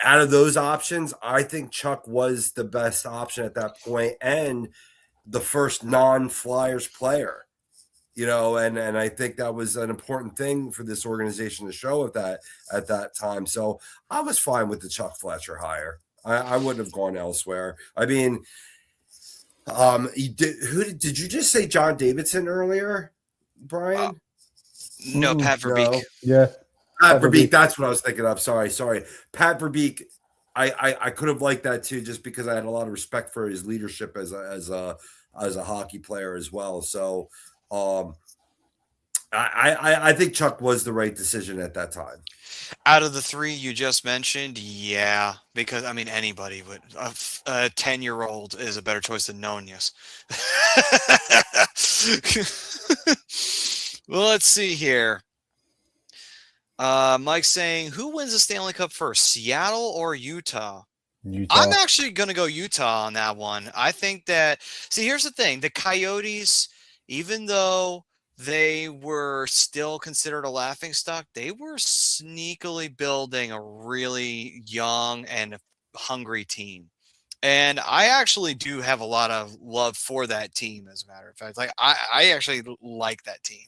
out of those options, I think Chuck was the best option at that point and the first non-Flyers player. And I think that was an important thing for this organization to show at that time. So I was fine with the Chuck Fletcher hire. I wouldn't have gone elsewhere. I mean, did you just say John Davidson earlier, Uh, Brian? no, Pat Verbeek. No, Yeah. Pat Verbeek. That's what I was thinking of. Sorry, Pat Verbeek. I could have liked that too, just because I had a lot of respect for his leadership as a hockey player as well. So. I think Chuck was the right decision at that time. Out of the three you just mentioned, yeah, because I mean anybody would. A 10-year-old is a better choice than Nonius. Well, let's see here. Mike's saying, who wins the Stanley Cup first, Seattle or Utah? I'm actually going to go Utah on that one. I think that, see, here's the thing. The Coyotes, even though they were still considered a laughingstock, they were sneakily building a really young and hungry team. And I actually do have a lot of love for that team, as a matter of fact. Like, I actually like that team.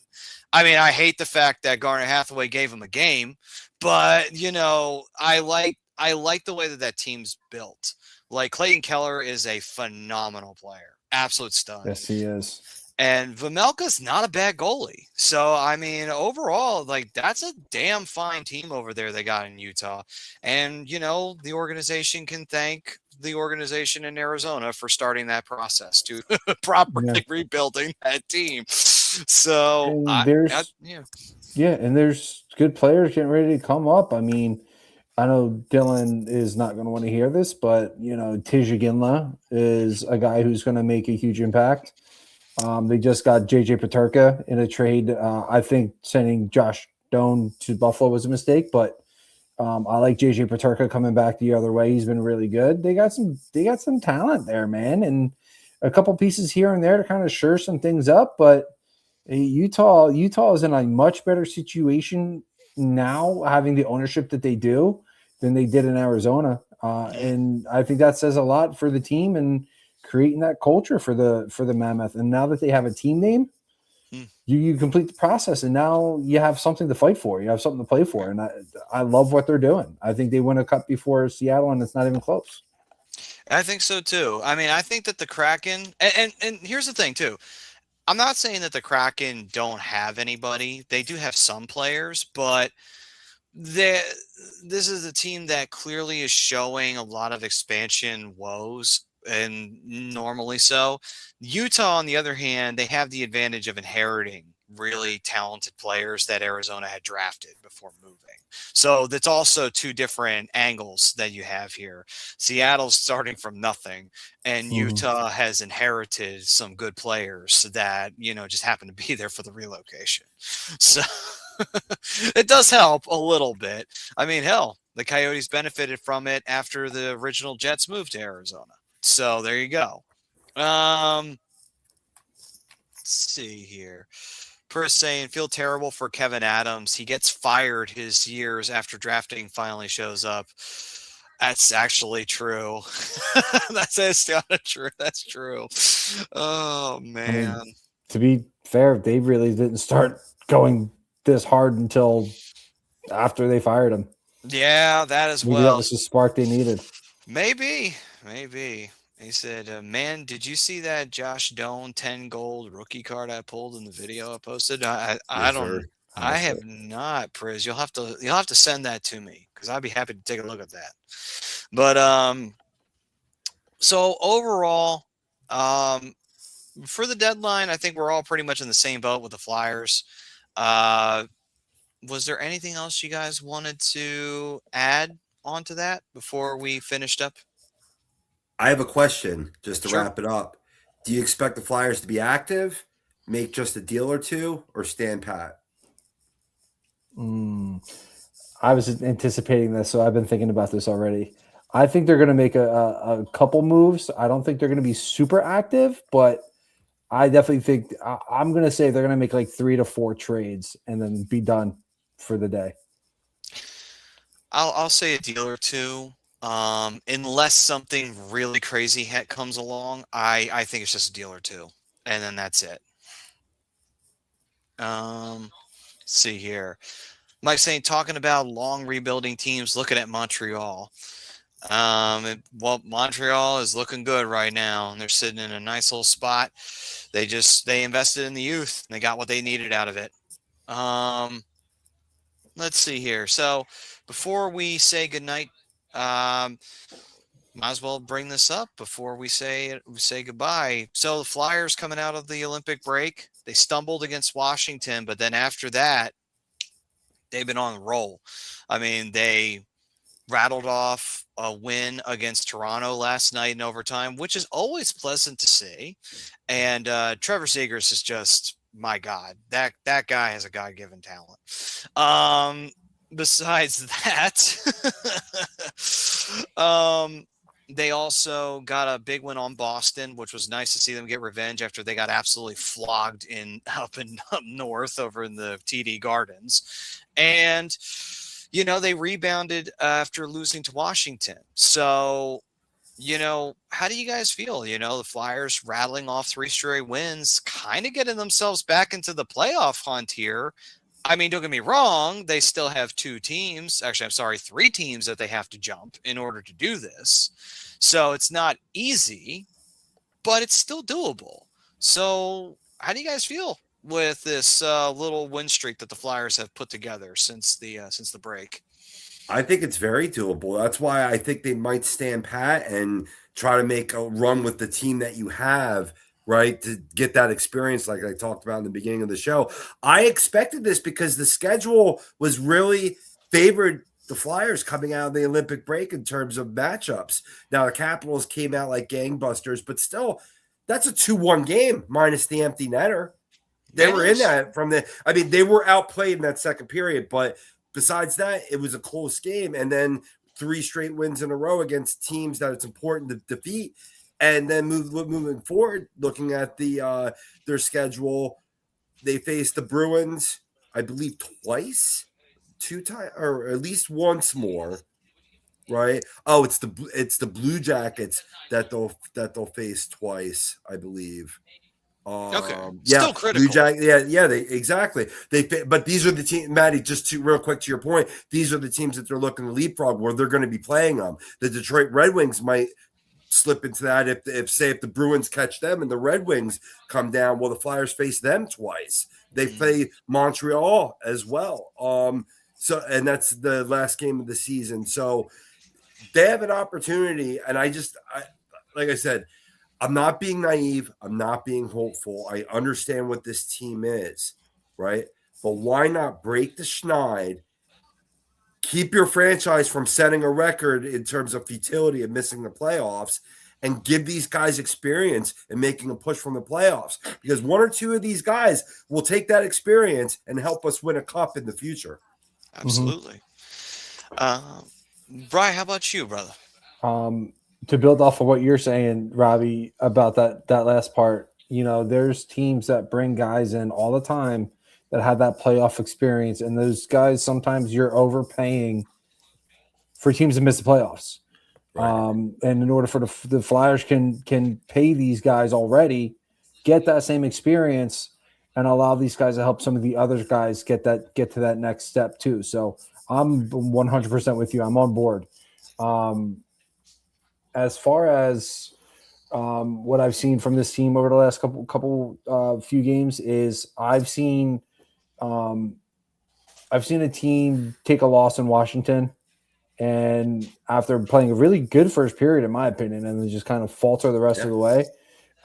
I mean, I hate the fact that Garnet Hathaway gave him a game, but I like the way that team's built. Like Clayton Keller is a phenomenal player, absolute stud. Yes, he is. And Vejmelka's not a bad goalie. So, I mean, overall, like, that's a damn fine team over there they got in Utah. And, the organization can thank the organization in Arizona for starting that process to properly rebuilding that team. So, and there's good players getting ready to come up. I mean, I know Dylan is not going to want to hear this, but Tijay Ginla is a guy who's going to make a huge impact. They just got JJ Peterka in a trade. I think sending Josh Doan to Buffalo was a mistake, but I like JJ Peterka coming back the other way. He's been really good. They got some talent there, man, and a couple pieces here and there to kind of shore some things up. But Utah is in a much better situation now, having the ownership that they do than they did in Arizona, and I think that says a lot for the team and creating that culture for the Mammoth. And now that they have a team name, you complete the process, and now you have something to fight for. You have something to play for, and I love what they're doing. I think they win a cup before Seattle, and it's not even close. I think so too. I mean, I think that the Kraken, and here's the thing too. I'm not saying that the Kraken don't have anybody. They do have some players, but this is a team that clearly is showing a lot of expansion woes, and normally so. Utah, on the other hand, they have the advantage of inheriting really talented players that Arizona had drafted before moving. So that's also two different angles that you have here. Seattle's starting from nothing, and Utah has inherited some good players that, just happen to be there for the relocation. So it does help a little bit. I mean, hell, the Coyotes benefited from it after the original Jets moved to Arizona. So there you go. Let's see here. Chris saying, feel terrible for Kevin Adams. He gets fired his years after drafting finally shows up. That's actually true. That's kind of true. That's true. Oh, man. I mean, to be fair, they really didn't start going this hard until after they fired him. Yeah, that as Maybe well. that was the spark they needed. Maybe. He said, man, did you see that Josh Doan 10 gold rookie card I pulled in the video I posted? I have not, Priz. You'll have to send that to me because I'd be happy to take a look at that. But so overall, For the deadline, I think we're all pretty much in the same boat with the Flyers. Was there anything else you guys wanted to add onto that before we finished up? I have a question just to Sure. wrap it up. Do you expect the Flyers to be active, make just a deal or two, or stand pat? I was anticipating this, so I've been thinking about this already. I think they're going to make a couple moves. I don't think they're going to be super active, but I definitely think I'm going to say they're going to make like 3 to 4 trades and then be done for the day. I'll say a deal or two. Unless something really crazy comes along, I think it's just a deal or two, and then that's it. Let's see here. Mike saying, talking about long rebuilding teams, looking at Montreal. Well, Montreal is looking good right now, and they're sitting in a nice little spot. They invested in the youth, and they got what they needed out of it. Let's see here. So before we say goodnight, might as well bring this up before we say goodbye. So the Flyers coming out of the Olympic break, they stumbled against Washington, but then after that, they've been on the roll. I mean, they rattled off a win against Toronto last night in overtime, which is always pleasant to see. And Trevor Zegras is just, my God, that guy has a God-given talent. Besides that, they also got a big win on Boston, which was nice to see them get revenge after they got absolutely flogged up north over in the TD Gardens. And they rebounded after losing to Washington. So, how do you guys feel? The Flyers rattling off 3 straight wins, kind of getting themselves back into the playoff hunt here. I mean, don't get me wrong, they still have 3 teams that they have to jump in order to do this. So it's not easy, but it's still doable. So how do you guys feel with this little win streak that the Flyers have put together since the break? I think it's very doable. That's why I think they might stand pat and try to make a run with the team that you have, right? To get that experience, like I talked about in the beginning of the show. I expected this because the schedule was really favored the Flyers coming out of the Olympic break in terms of matchups. Now, the Capitals came out like gangbusters, but still, that's a 2-1 game minus the empty netter. They were in that they were outplayed in that second period, but besides that, it was a close game. And then 3 straight wins in a row against teams that it's important to defeat. And then moving forward, looking at their schedule, they faced the Bruins, I believe, twice, 2 times, or at least once more, right? Oh, it's the Blue Jackets that they'll face twice, I believe. Okay, yeah, still critical. Exactly. But these are the teams, Maddie. Just real quick to your point, these are the teams that they're looking to leapfrog where they're going to be playing them. The Detroit Red Wings might slip into that if the Bruins catch them and the Red Wings come down. Well, the Flyers face them twice. They play Montreal as well. So and that's the last game of the season. So they have an opportunity, and like I said, I'm not being naive. I'm not being hopeful. I understand what this team is, right? But why not break the schneid? Keep your franchise from setting a record in terms of futility and missing the playoffs, and give these guys experience and making a push from the playoffs. Because 1 or 2 of these guys will take that experience and help us win a cup in the future. Absolutely. Brian, how about you, brother? To build off of what you're saying, Robbie, about that last part, there's teams that bring guys in all the time that have that playoff experience, and those guys, sometimes you're overpaying for teams to miss the playoffs. Right. And in order for the Flyers can pay these guys already, get that same experience, and allow these guys to help some of the other guys get to that next step too. So I'm 100% with you. I'm on board. As far as what I've seen from this team over the last few games is I've seen a team take a loss in Washington, and after playing a really good first period, in my opinion, and then just kind of falter the rest of the way.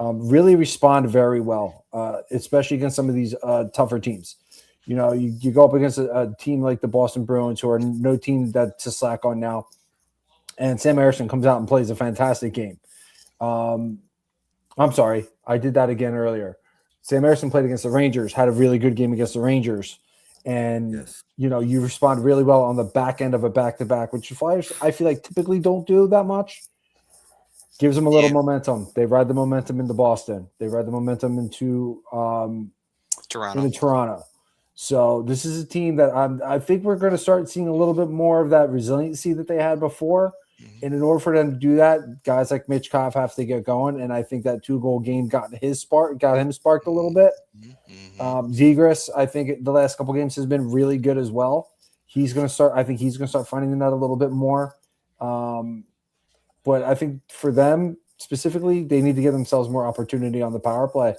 really respond very well, especially against some of these tougher teams. You know, you go up against a team like the Boston Bruins, who are no team that to slack on now, and Sam Harrison comes out and plays a fantastic game. Um, I'm sorry, I did that again earlier. Sam Harrison played against the Rangers, had a really good game against the Rangers, and Yes. you know you respond really well on the back end of a back to back, which the Flyers I feel like typically don't do that much. Gives them a little Yeah, momentum. They ride the momentum into Boston. They ride the momentum Toronto. into Toronto. So this is a team that I think we're going to start seeing a little bit more of that resiliency that they had before. Mhm, And in order for them to do that, guys like Mitchkov have to get going. And I think that 2-goal game got him sparked a little bit. mhm, mhm. Zegras, I think the last couple games has been really good as well. He's going to start. I think he's going to start finding the net a little bit more. But I think for them specifically, they need to give themselves more opportunity on the power play.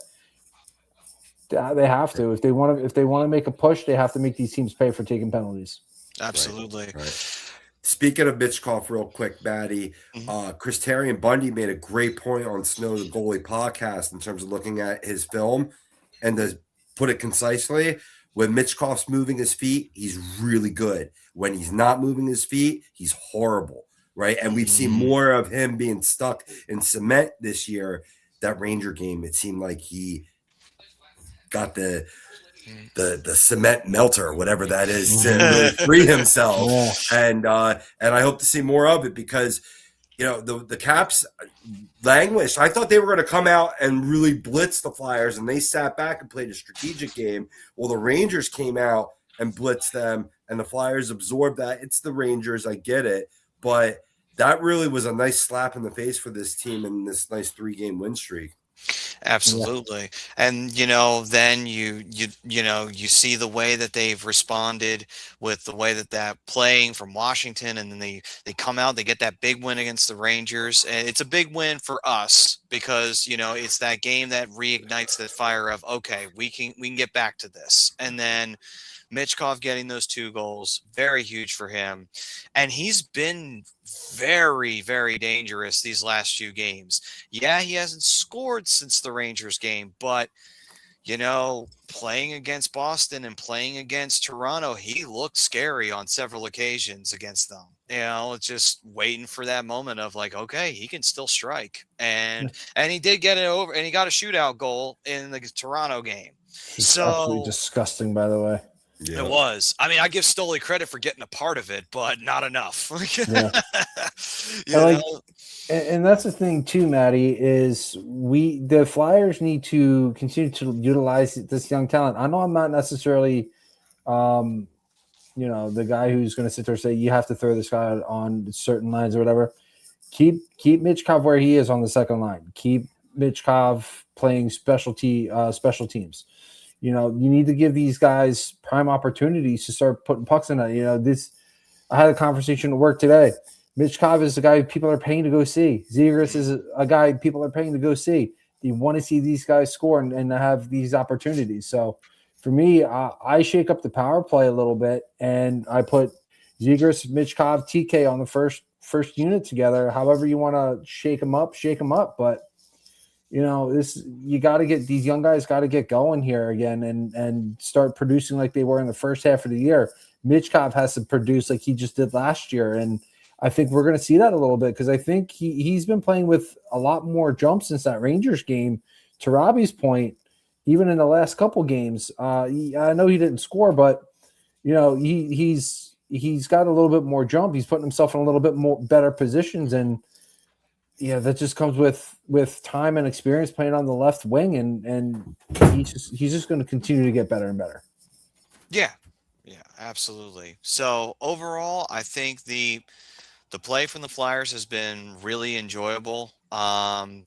They have to if they want to. If they want to make a push, they have to make these teams pay for taking penalties. Absolutely. Right. Speaking of Mitchkov, real quick, Maddie, Mhm. Chris Terry and Bundy made a great point on Snow the Goalie podcast in terms of looking at his film, and to put it concisely, when Mitchkov's moving his feet, he's really good. When he's not moving his feet, he's horrible, right? And we've seen Mhm. more of him being stuck in cement this year. That Ranger game, it seemed like he got the Mhm. the cement melter, whatever that is, to really free himself. Yeah. And I hope to see more of it because the Caps languished. I thought they were going to come out and really blitz the Flyers, and they sat back and played a strategic game. Well, the Rangers came out and blitzed them, and the Flyers absorbed that. It's the Rangers, I get it, but that really was a nice slap in the face for this team in this nice 3-game win streak. Absolutely. And then you see the way that they've responded with the way that playing from Washington, and then they come out, they get that big win against the Rangers. And it's a big win for us because it's that game that reignites the fire of, okay, we can get back to this. And then Mitchkov getting those 2 goals, very huge for him. And he's been very, very dangerous these last few games. Yeah, he hasn't scored since the Rangers game, but playing against Boston and playing against Toronto, he looked scary on several occasions against them. It's just waiting for that moment of like, okay, he can still strike. And he did get it over, and he got a shootout goal in the Toronto game. It's absolutely So disgusting, by the way. it was. I mean, I give Stoli credit for getting a part of it, but not enough. Yeah. You And, like, know? and that's the thing too, Maddie, is the Flyers need to continue to utilize this young talent. I know I'm not necessarily the guy who's going to sit there and say you have to throw this guy on certain lines or whatever. Keep Mitchkov where he is on the second line. Keep Mitchkov playing special teams. You need to give these guys prime opportunities to start putting pucks in that. I had a conversation at work today. Mitchkov is the guy people are paying to go see. Zegras is a guy people are paying to go see. You want to see these guys score and have these opportunities. So for me, I shake up the power play a little bit, and I put Zegras, Mitchkov, TK on the first unit together. However you want to shake them up. But you got to get these young guys got to get going here again and start producing like they were in the first half of the year. Mitchkov has to produce like he just did last year, and I think we're going to see that a little bit because I think he's been playing with a lot more jumps since that Rangers game. To Robbie's point, even in the last couple games, I know he didn't score, but he's got a little bit more jump. He's putting himself in a little bit more better positions, and that just comes with time and experience playing on the left wing, and he's just going to continue to get better and better. Yeah, absolutely. So overall, I think the play from the Flyers has been really enjoyable. The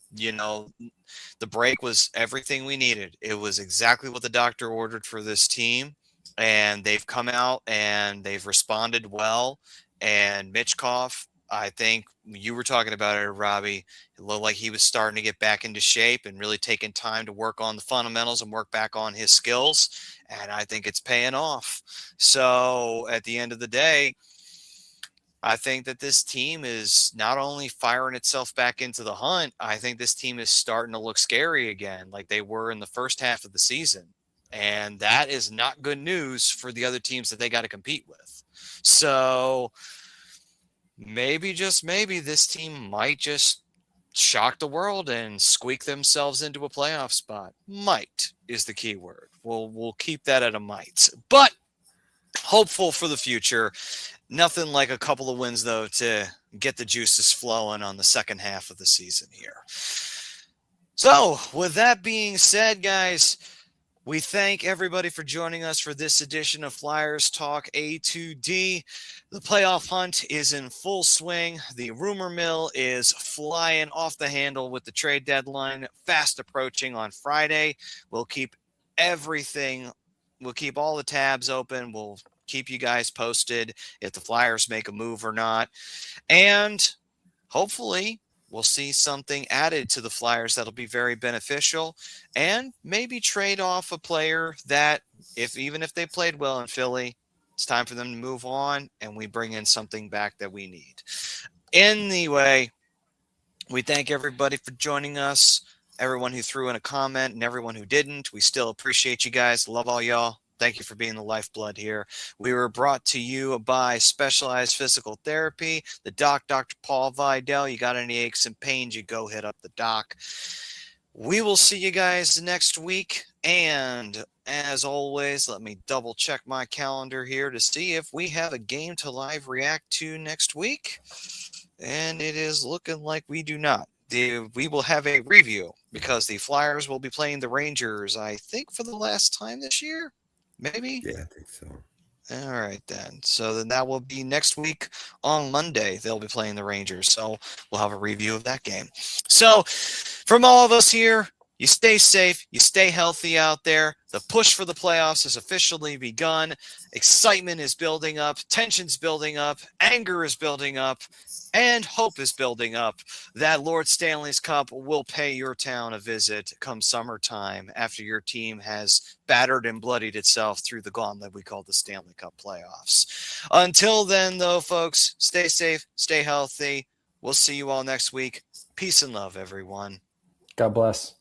break was everything we needed. It was exactly what the doctor ordered for this team, and they've come out and they've responded well. And Mitchkov, I think you were talking about it, Robbie. It looked like he was starting to get back into shape and really taking time to work on the fundamentals and work back on his skills. And I think it's paying off. So at the end of the day, I think that this team is not only firing itself back into the hunt, I think this team is starting to look scary again, like they were in the first half of the season. And that is not good news for the other teams that they got to compete with. So maybe, just maybe, this team might just shock the world and squeak themselves into a playoff spot. Might is the key word. We'll keep that at a might. But hopeful for the future. Nothing like a couple of wins, though, to get the juices flowing on the second half of the season here. So, with that being said, guys, we thank everybody for joining us for this edition of Flyers Talk A2D. The playoff hunt is in full swing. The rumor mill is flying off the handle with the trade deadline fast approaching on Friday. We'll keep all the tabs open. We'll keep you guys posted if the Flyers make a move or not. And hopefully we'll see something added to the Flyers that'll be very beneficial, and maybe trade off a player that, even if they played well in Philly, it's time for them to move on and we bring in something back that we need. Anyway, we thank everybody for joining us, everyone who threw in a comment and everyone who didn't. We still appreciate you guys. Love all y'all. Thank you for being the lifeblood here. We were brought to you by Specialized Physical Therapy, the doc, Dr. Paul Vidal. You got any aches and pains, you go hit up the doc. We will see you guys next week. And as always, let me double check my calendar here to see if we have a game to live react to next week. And it is looking like we do not. We will have a review because the Flyers will be playing the Rangers, I think, for the last time this year. Maybe? Yeah, I think so. All right, then. So then that will be next week on Monday. They'll be playing the Rangers. So we'll have a review of that game. So from all of us here, you stay safe, you stay healthy out there. The push for the playoffs has officially begun. Excitement is building up, tension's building up, anger is building up, and hope is building up that Lord Stanley's Cup will pay your town a visit come summertime after your team has battered and bloodied itself through the gauntlet we call the Stanley Cup playoffs. Until then, though, folks, stay safe, stay healthy. We'll see you all next week. Peace and love, everyone. God bless.